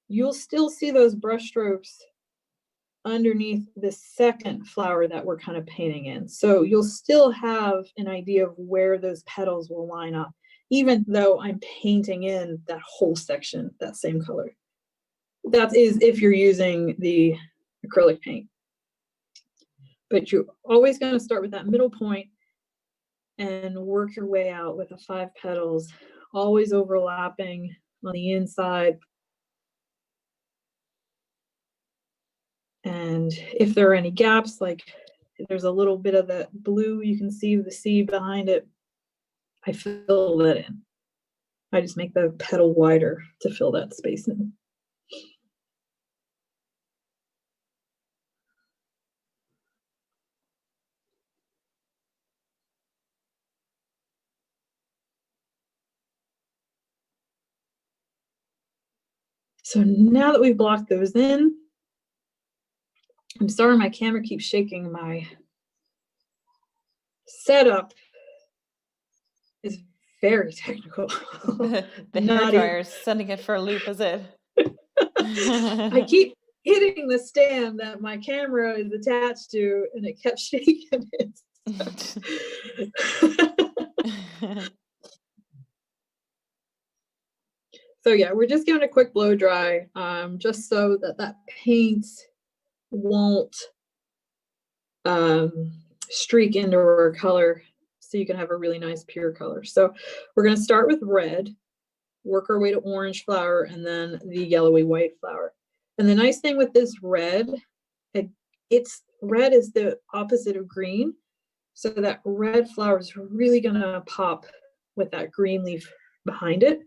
you'll still see those brush strokes underneath the second flower that we're kind of painting in. So you'll still have an idea of where those petals will line up, even though I'm painting in that whole section that same color. That is if you're using the acrylic paint. But you're always going to start with that middle point and work your way out with the 5 petals, always overlapping on the inside. And if there are any gaps, like there's a little bit of that blue, you can see the sea behind it, I fill that in. I just make the petal wider to fill that space in. So now that we've blocked those in, I'm sorry my camera keeps shaking. My setup is very technical. The hair Not dryer even. is sending it for a loop, is it? I keep hitting the stand that my camera is attached to, and it kept shaking it. So yeah, we're just giving a quick blow dry, just so that that paint won't streak into our color, so you can have a really nice pure color. So we're going to start with red, work our way to orange flower, and then the yellowy white flower. And the nice thing with this red, it's red is the opposite of green, so that red flower is really going to pop with that green leaf behind it.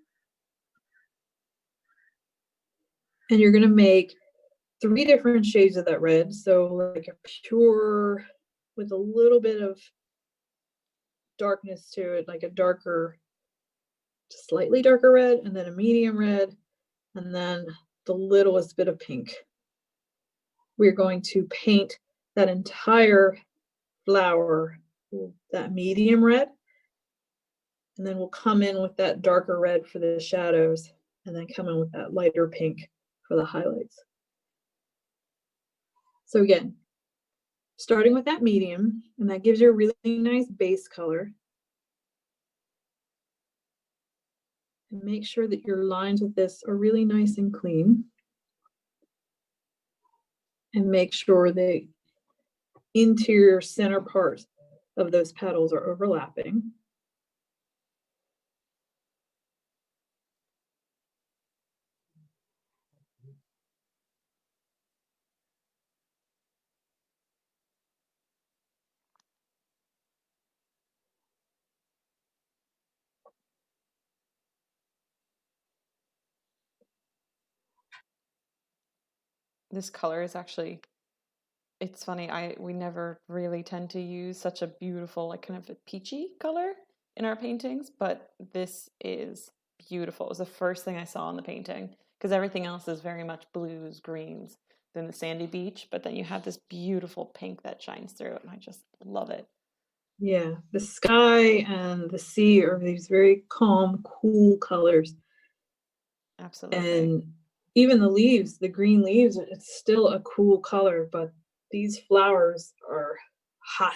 And you're going to make 3 different shades of that red. So like a pure with a little bit of darkness to it, like a darker, slightly darker red, and then a medium red, and then the littlest bit of pink. We're going to paint that entire flower that medium red, and then we'll come in with that darker red for the shadows, and then come in with that lighter pink for the highlights. So again, starting with that medium, and that gives you a really nice base color. And make sure that your lines with this are really nice and clean. And make sure the interior center parts of those petals are overlapping. This color is actually, it's funny, we never really tend to use such a beautiful, like kind of a peachy color in our paintings, but this is beautiful. It was the first thing I saw in the painting, because everything else is very much blues, greens, than the sandy beach, but then you have this beautiful pink that shines through it, and I just love it. Yeah, the sky and the sea are these very calm, cool colors. Absolutely. And even the leaves, the green leaves, it's still a cool color, but these flowers are hot.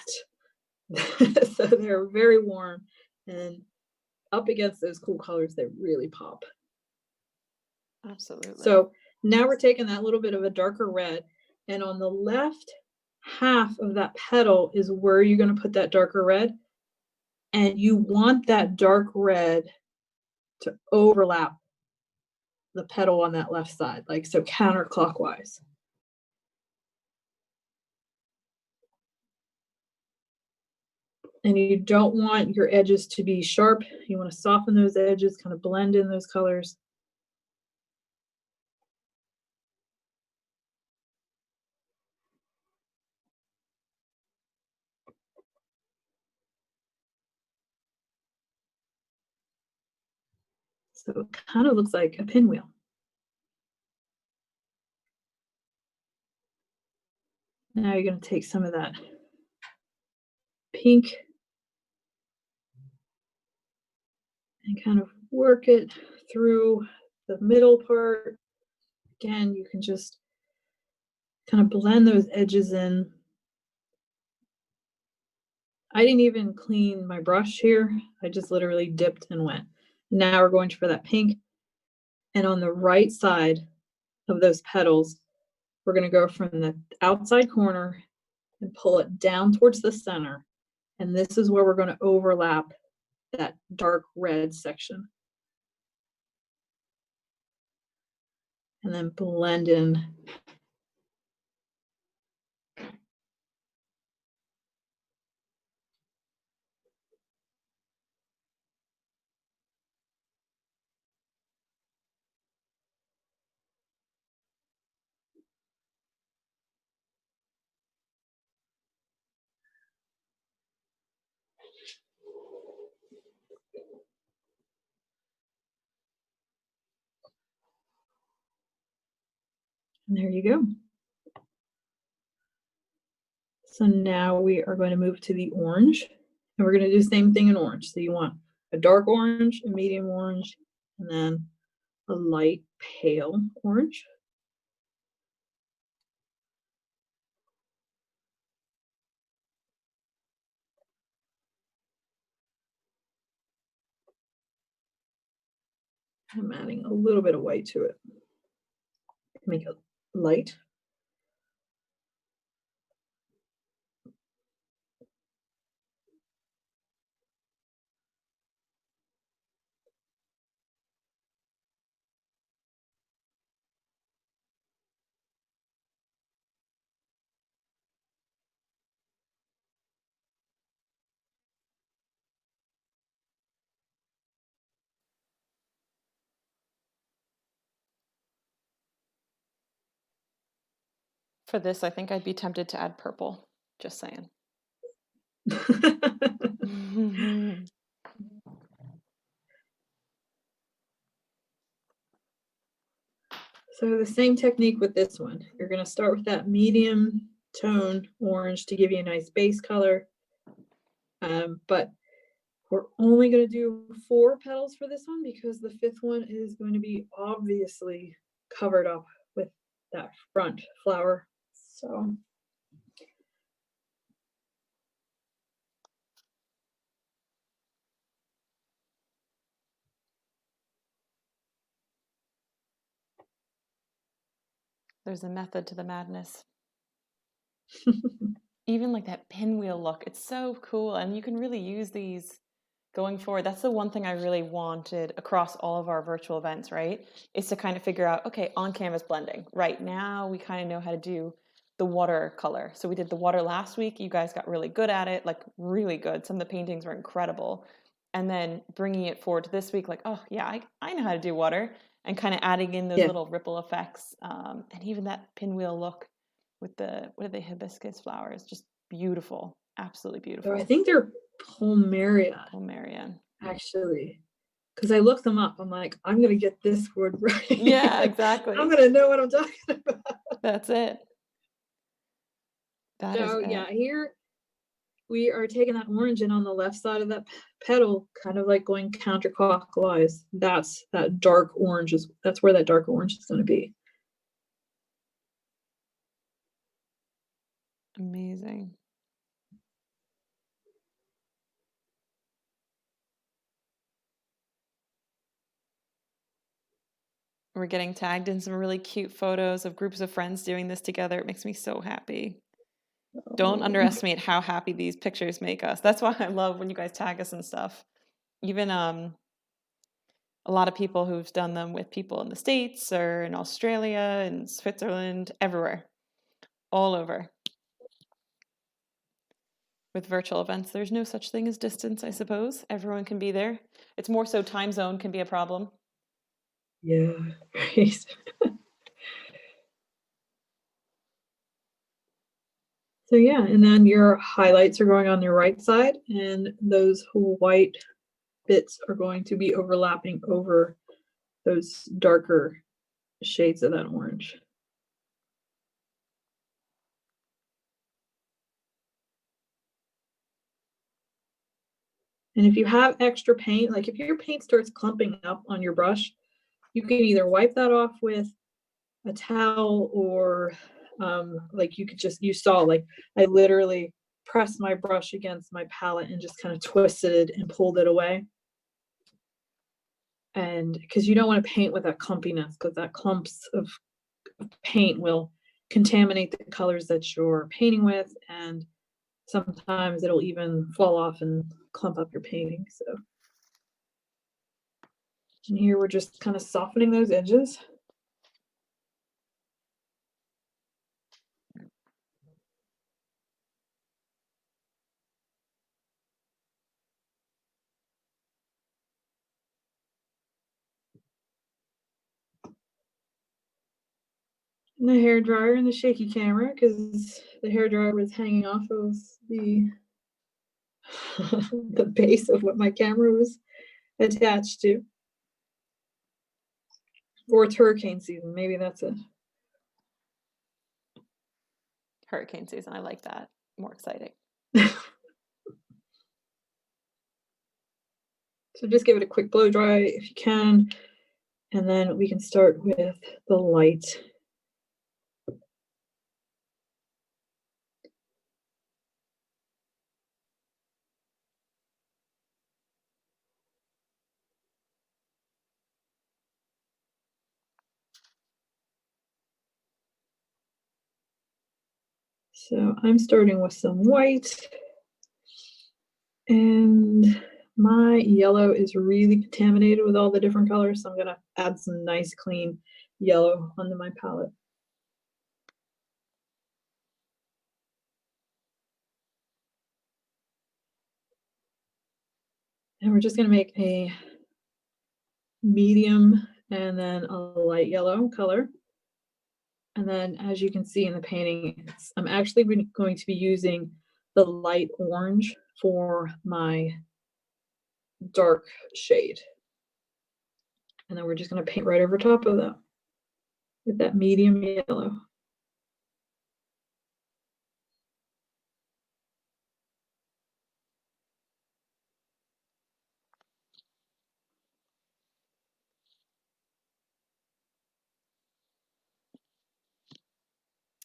So they're very warm, and up against those cool colors, they really pop. Absolutely. So now we're taking that little bit of a darker red, and on the left half of that petal is where you're going to put that darker red. And you want that dark red to overlap the petal on that left side, like so counterclockwise. And you don't want your edges to be sharp. You want to soften those edges, kind of blend in those colors. So it kind of looks like a pinwheel. Now you're going to take some of that pink and kind of work it through the middle part. Again, you can just kind of blend those edges in. I didn't even clean my brush here. I just literally dipped and went. Now we're going for that pink. And on the right side of those petals, we're going to go from the outside corner and pull it down towards the center. And this is where we're going to overlap that dark red section. And then blend in. And there you go. So now we are going to move to the orange, and we're going to do the same thing in orange. So you want a dark orange, a medium orange, and then a light pale orange. I'm adding a little bit of white to it. Make it light. For this, I think I'd be tempted to add purple. Just saying. So the same technique with this one. You're going to start with that medium tone orange to give you a nice base color. But we're only going to do 4 petals for this one because the 5th one is going to be obviously covered up with that front flower. So There's a method to the madness. Even like that pinwheel look, it's so cool. And you can really use these going forward. That's the one thing I really wanted across all of our virtual events, right? Is to kind of figure out, okay, on canvas blending. Right now, we kind of know how to do the watercolor. So we did the water last week. You guys got really good at it, like really good. Some of the paintings were incredible. And then bringing it forward to this week, like, oh yeah, I know how to do water, and kind of adding in those yeah. little ripple effects, and even that pinwheel look with the, what are they, hibiscus flowers, just beautiful, absolutely So I beautiful. think they're Palmeria, Palmerian. actually. Because I looked them up. I'm like, I'm going to get this word right. Yeah, exactly. I'm going to know what I'm talking about. That's it. That is So it. yeah, here we are taking that orange in on the left side of that petal, kind of like going counterclockwise. That's that dark orange that's where that dark orange is going to be. Amazing. We're getting tagged in some really cute photos of groups of friends doing this together. It makes me so happy. Don't underestimate how happy these pictures make us. That's why I love when you guys tag us and stuff. Even a lot of people who've done them with people in the States or in Australia and Switzerland, everywhere, all over. With virtual events, there's no such thing as distance, I suppose. Everyone can be there. It's more so time zone can be a problem. Yeah, right. So yeah, and then your highlights are going on your right side, and those white bits are going to be overlapping over those darker shades of that orange. And if you have extra paint, like if your paint starts clumping up on your brush, you can either wipe that off with a towel or like you could just, you saw, like I literally pressed my brush against my palette and just kind of twisted it and pulled it away. And because you don't want to paint with that clumpiness, because that clumps of paint will contaminate the colors that you're painting with, and sometimes it'll even fall off and clump up your painting. So and here we're just kind of softening those edges. And the hair dryer and the shaky camera, because the hair dryer was hanging off of the the base of what my camera was attached to. Or it's hurricane season, maybe that's it. Hurricane season, I like that. More exciting. So just give it a quick blow dry if you can, and then we can start with the light. So I'm starting with some white, and my yellow is really contaminated with all the different colors, so I'm gonna add some nice clean yellow onto my palette. And we're just gonna make a medium and then a light yellow color. And then as you can see in the painting, I'm actually going to be using the light orange for my dark shade. And then we're just going to paint right over top of that with that medium yellow.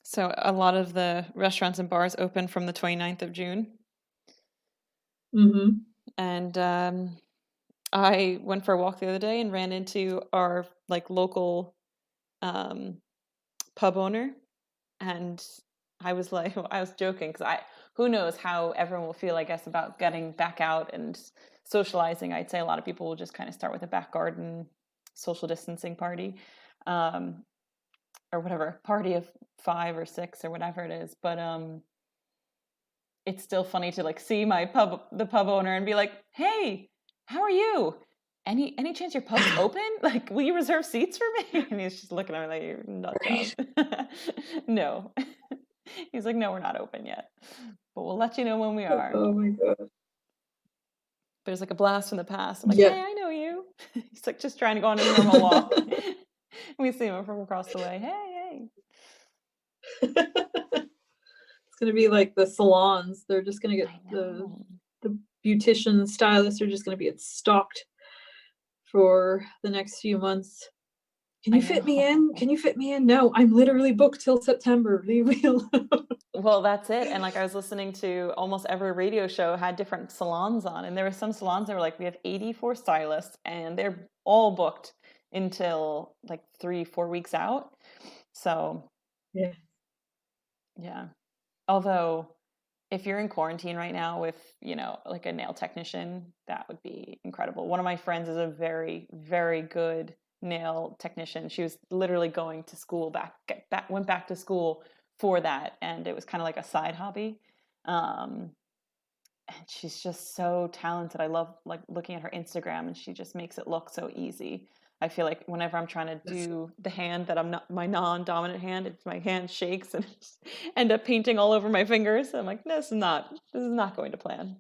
So a lot of the restaurants and bars open from the 29th of June. Mm-hmm. And I went for a walk the other day and ran into our like local pub owner, and I was like, I was joking because who knows how everyone will feel, I guess, about getting back out and socializing. I'd say a lot of people will just kind of start with a back garden social distancing party, um, or whatever, party of 5 or 6 or whatever it is. But it's still funny to like see the pub owner and be like, "Hey, how are you? Any chance your pub's open? Like, will you reserve seats for me?" And he's just looking at me like, "You're nut job." Right. No. He's like, "No, we're not open yet, but we'll let you know when we are." Oh my god. There's like a blast from the past. I'm like, Yeah. "Hey, I know you." He's like just trying to go on his normal walk. We see him from across the way. Hey, It's gonna be like the salons. They're just gonna hey. get I know. the beautician stylists are just gonna be stocked for the next few months. Can I you fit me in? know. Can you fit me in? No, I'm literally booked till September. Leave me alone. Well, that's it. And like I was listening to almost every radio show had different salons on, and there were some salons that were like, we have 84 stylists, and they're all booked until like 3-4 weeks out. So Yeah. yeah. Although if you're in quarantine right now with, like a nail technician, that would be incredible. One of my friends is a very, very good nail technician. She was literally going to school went back to school for that, and it was kind of like a side hobby. Um, and she's just so talented. I love like looking at her Instagram, and she just makes it look so easy. I feel like whenever I'm trying to That's do the hand that I'm not, my non-dominant hand, my hand shakes and end up painting all over my fingers. I'm like, this is not going to plan.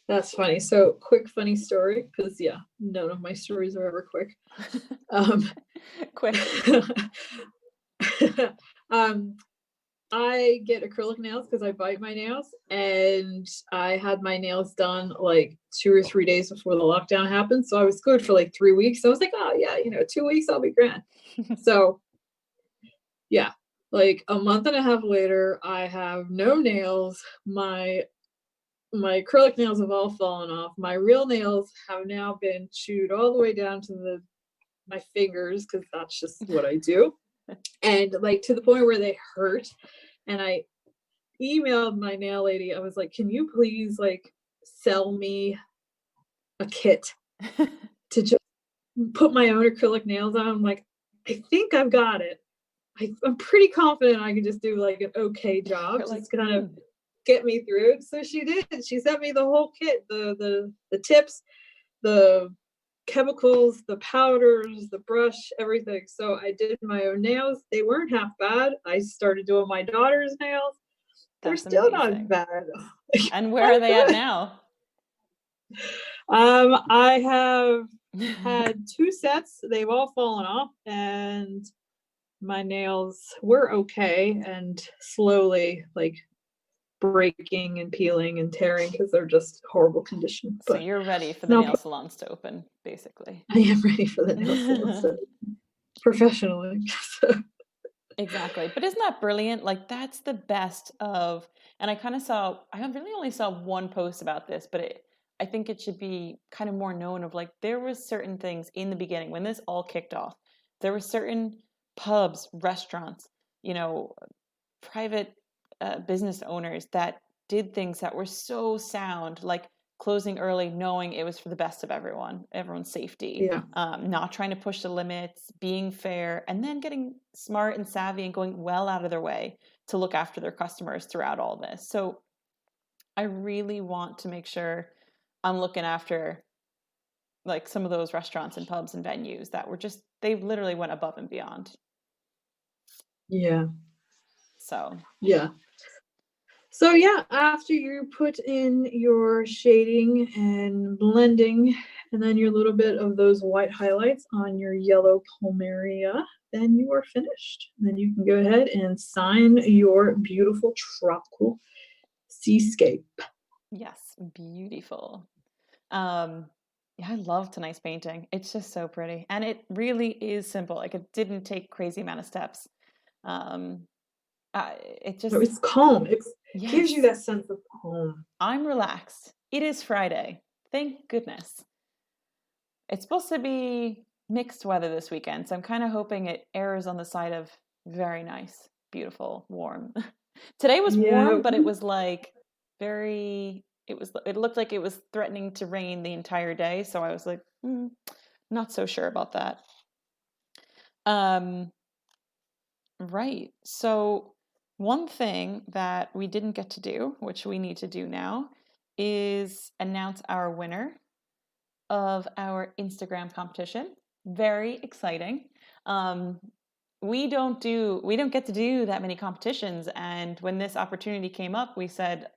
That's funny. So quick funny story, because yeah, none of my stories are ever quick. Um, Quick. um, I get acrylic nails because I bite my nails, and I had my nails done like 2 or 3 days before the lockdown happened. So I was good for like 3 weeks. So I was like, oh yeah, 2 weeks I'll be grand. So yeah, like a month and a half later, I have no nails. My acrylic nails have all fallen off. My real nails have now been chewed all the way down to my fingers, because that's just what I do. And like to the point where they hurt. And I emailed my nail lady. I was like, can you please like sell me a kit to just put my own acrylic nails on? I'm like, I think I've got it. I'm pretty confident I can just do like an okay job, You're like, just kind of get me through it. So she did. She sent me the whole kit, the tips, the chemicals, the powders, the brush, everything. So I did my own nails. They weren't half bad. I started doing my daughter's nails. They're that's still not amazing. bad. And where I'm are they at good. now? I have had 2 sets. They've all fallen off, and my nails were okay and slowly like breaking and peeling and tearing because they're just horrible condition. So But you're ready for the no, nail salons to open, basically. I am ready for the nail salons professionally. Exactly. But isn't that brilliant? Like that's the best of, and I really only saw one post about this, but I think it should be kind of more known of like there was certain things in the beginning when this all kicked off. There were certain pubs, restaurants, you know, private business owners that did things that were so sound, like closing early, knowing it was for the best of everyone's safety, Yeah. not trying to push the limits, being fair, and then getting smart and savvy and going well out of their way to look after their customers throughout all this. So I really want to make sure I'm looking after like some of those restaurants and pubs and venues that were just, they literally went above and beyond. Yeah. So Yeah. So yeah, after you put in your shading and blending, and then your little bit of those white highlights on your yellow Palmaria, then you are finished. Then you can go ahead and sign your beautiful tropical seascape. yes, beautiful. Um, yeah, I love tonight's painting. It's just so pretty. And it really is simple. Like it didn't take crazy amount of steps. Um, it So just, it's calm. It gives you yes, that sense of home. I'm relaxed. It is Friday. Thank goodness. It's supposed to be mixed weather this weekend, so I'm kind of hoping it errs on the side of very nice, beautiful, warm. Today was warm, Yeah, but it was like it looked like it was threatening to rain the entire day, so I was like, not so sure about that. Um, right. So one thing that we didn't get to do, which we need to do now, is announce our winner of our Instagram competition. Very exciting. Um, we don't get to do that many competitions, and when this opportunity came up, we said,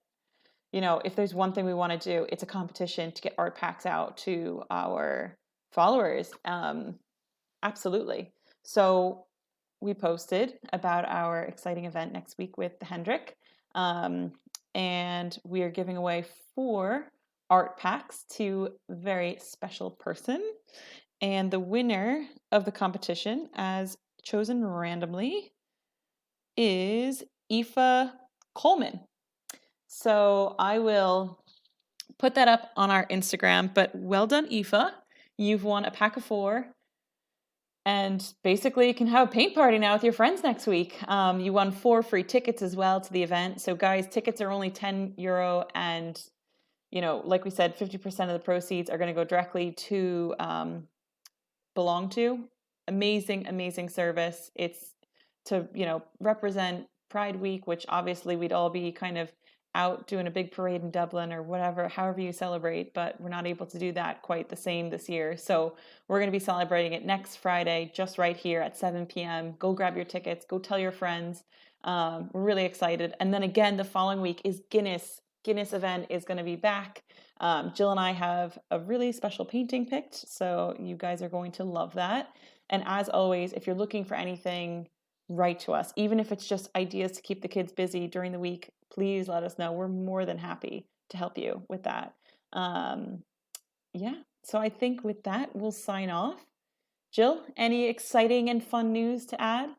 if there's one thing we want to do, it's a competition to get art packs out to our followers. Absolutely. So we posted about our exciting event next week with the Hendrick. Um, and we are giving away 4 art packs to a very special person. And the winner of the competition, as chosen randomly, is Aoife Coleman. So I will put that up on our Instagram. But well done, Aoife. You've won a pack of 4. And basically, you can have a paint party now with your friends next week. You won 4 free tickets as well to the event. So, guys, tickets are only €10, and like we said, 50% of the proceeds are going to go directly to Belong To. Amazing, amazing service. It's to represent Pride Week, which obviously we'd all be kind of out doing a big parade in Dublin or whatever, however you celebrate, but we're not able to do that quite the same this year. So we're going to be celebrating it next Friday, just right here at 7 p.m. Go grab your tickets, go tell your friends. We're really excited. And then again, the following week is Guinness. Guinness event is going to be back. Jill and I have a really special painting picked, so you guys are going to love that. And as always, if you're looking for anything, write to us. Even if it's just ideas to keep the kids busy during the week, please let us know. We're more than happy to help you with that. Yeah, so I think with that, we'll sign off. Jill, any exciting and fun news to add?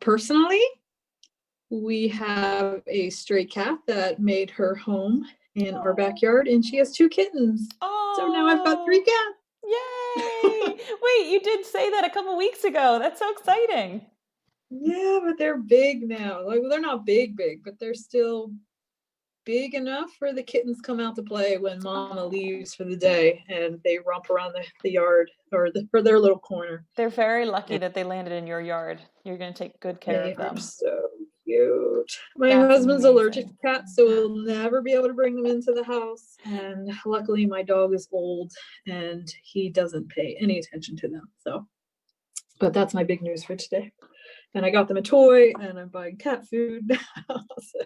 Personally, we have a stray cat that made her home in our backyard, and she has 2 kittens. So now I've got 3 Oh, cats. yay! Wait, you did say that a couple weeks ago. That's so exciting. Yeah, but they're big now. Like, they're not big, but they're still big enough for the kittens come out to play when mama Oh, leaves for the day, and they romp around the yard for their little corner. they're very lucky And that they landed in your yard. You're going to take good care they of are them. so cute. My That's husband's allergic to amazing. cats, so we'll never be able to bring them into the house. And luckily, my dog is old and he doesn't pay any attention to them. So, but that's my big news for today. And I got them a toy, and I'm buying cat food now. So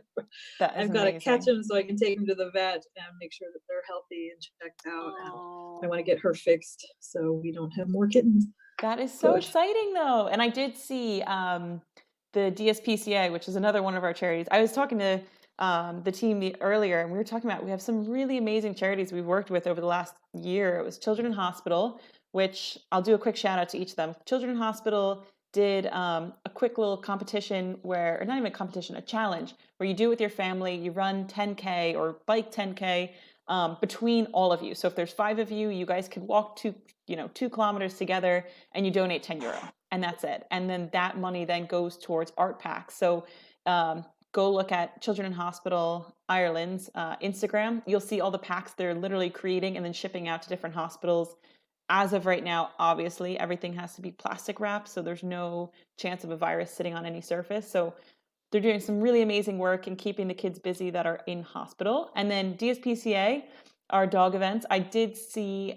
That is I've got to catch amazing. them so I can take them to the vet and make sure that they're healthy and checked out. And I want to Oh, get her fixed so we don't have more kittens. that is so But exciting, though. And I did see the DSPCA, which is another one of our charities. I was talking to the team earlier, and we were talking about we have some really amazing charities we've worked with over the last year. It was Children in Hospital, which I'll do a quick shout out to each of them. Children in Hospital did a quick little competition or not even a competition, a challenge where you do it with your family. You run 10K or bike 10K between all of you. So if there's 5 of you, you guys can walk 2 kilometers together, and you donate €10. and that's it. And then that money then goes towards art packs. So um, go look at Children in Hospital Ireland's Instagram. You'll see all the packs they're literally creating and then shipping out to different hospitals. As of right now, obviously, everything has to be plastic wrapped, so there's no chance of a virus sitting on any surface. So they're doing some really amazing work in keeping the kids busy that are in hospital. And then DSPCA, our dog events, I did see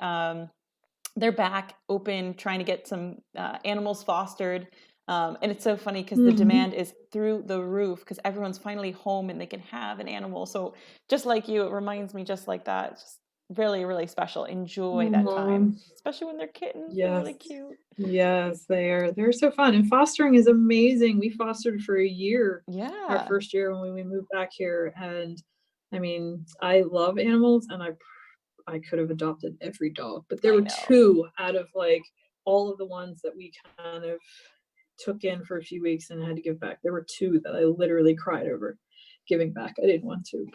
they're back open trying to get some animals fostered. And it's so funny because the Mhm. demand is through the roof because everyone's finally home and they can have an animal. So just like you, it reminds me just like that. Just really, really special. Enjoy that Aw, time, especially when they're kittens. They're yes. really cute. Yes, they're so fun, and fostering is amazing. We fostered for a year, our Yeah, first year when we moved back here, and I mean, I love animals, and I could have adopted every dog, but there I were know. 2 out of, like, all of the ones that we kind of took in for a few weeks and had to give back. There were 2 that I literally cried over giving back. I didn't want to,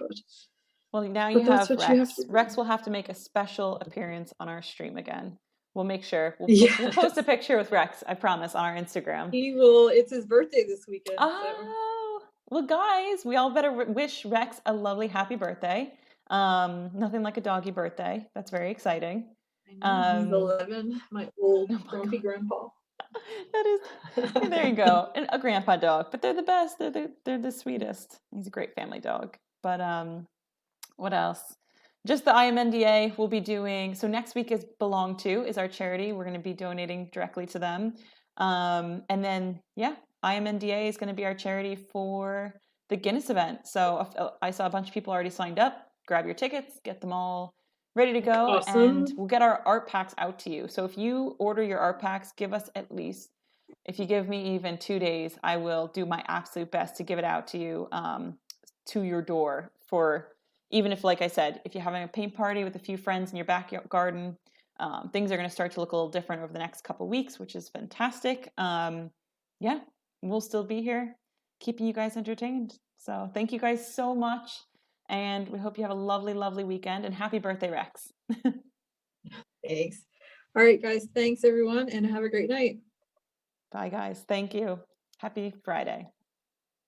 Well, now you but that's have what you have to Rex. do. Rex will have to make a special appearance on our stream again. We'll make sure we'll post a Yes. picture with Rex. I promise on our Instagram. He will It's his birthday this weekend, so Oh, well, guys, we all better wish Rex a lovely happy birthday. Nothing like a doggy birthday. That's very exciting. I know, he's Um, 11, my old oh my grumpy god, grandpa. that is. Yeah, there you go. And a grandpa dog, but they're the best. They're the sweetest. He's a great family dog. But what else? Just the IMNDA will be doing. So next week is Belong To is our charity. We're going to be donating directly to them. And then yeah, IMNDA is going to be our charity for the Guinness event. So I saw a bunch of people already signed up. Grab your tickets, get them all ready to go, and Awesome. we'll get our art packs out to you. So if you order your art packs, give us at least, if you give me even 2 days, I will do my absolute best to give it out to you to your door for, even if, like I said, if you're having a paint party with a few friends in your backyard garden, things are going to start to look a little different over the next couple of weeks, which is fantastic. Yeah, we'll still be here keeping you guys entertained. So thank you guys so much. And we hope you have a lovely, lovely weekend, and happy birthday, Rex. Thanks. All right, guys, thanks everyone, and have a great night. Bye, guys. Thank you. Happy Friday.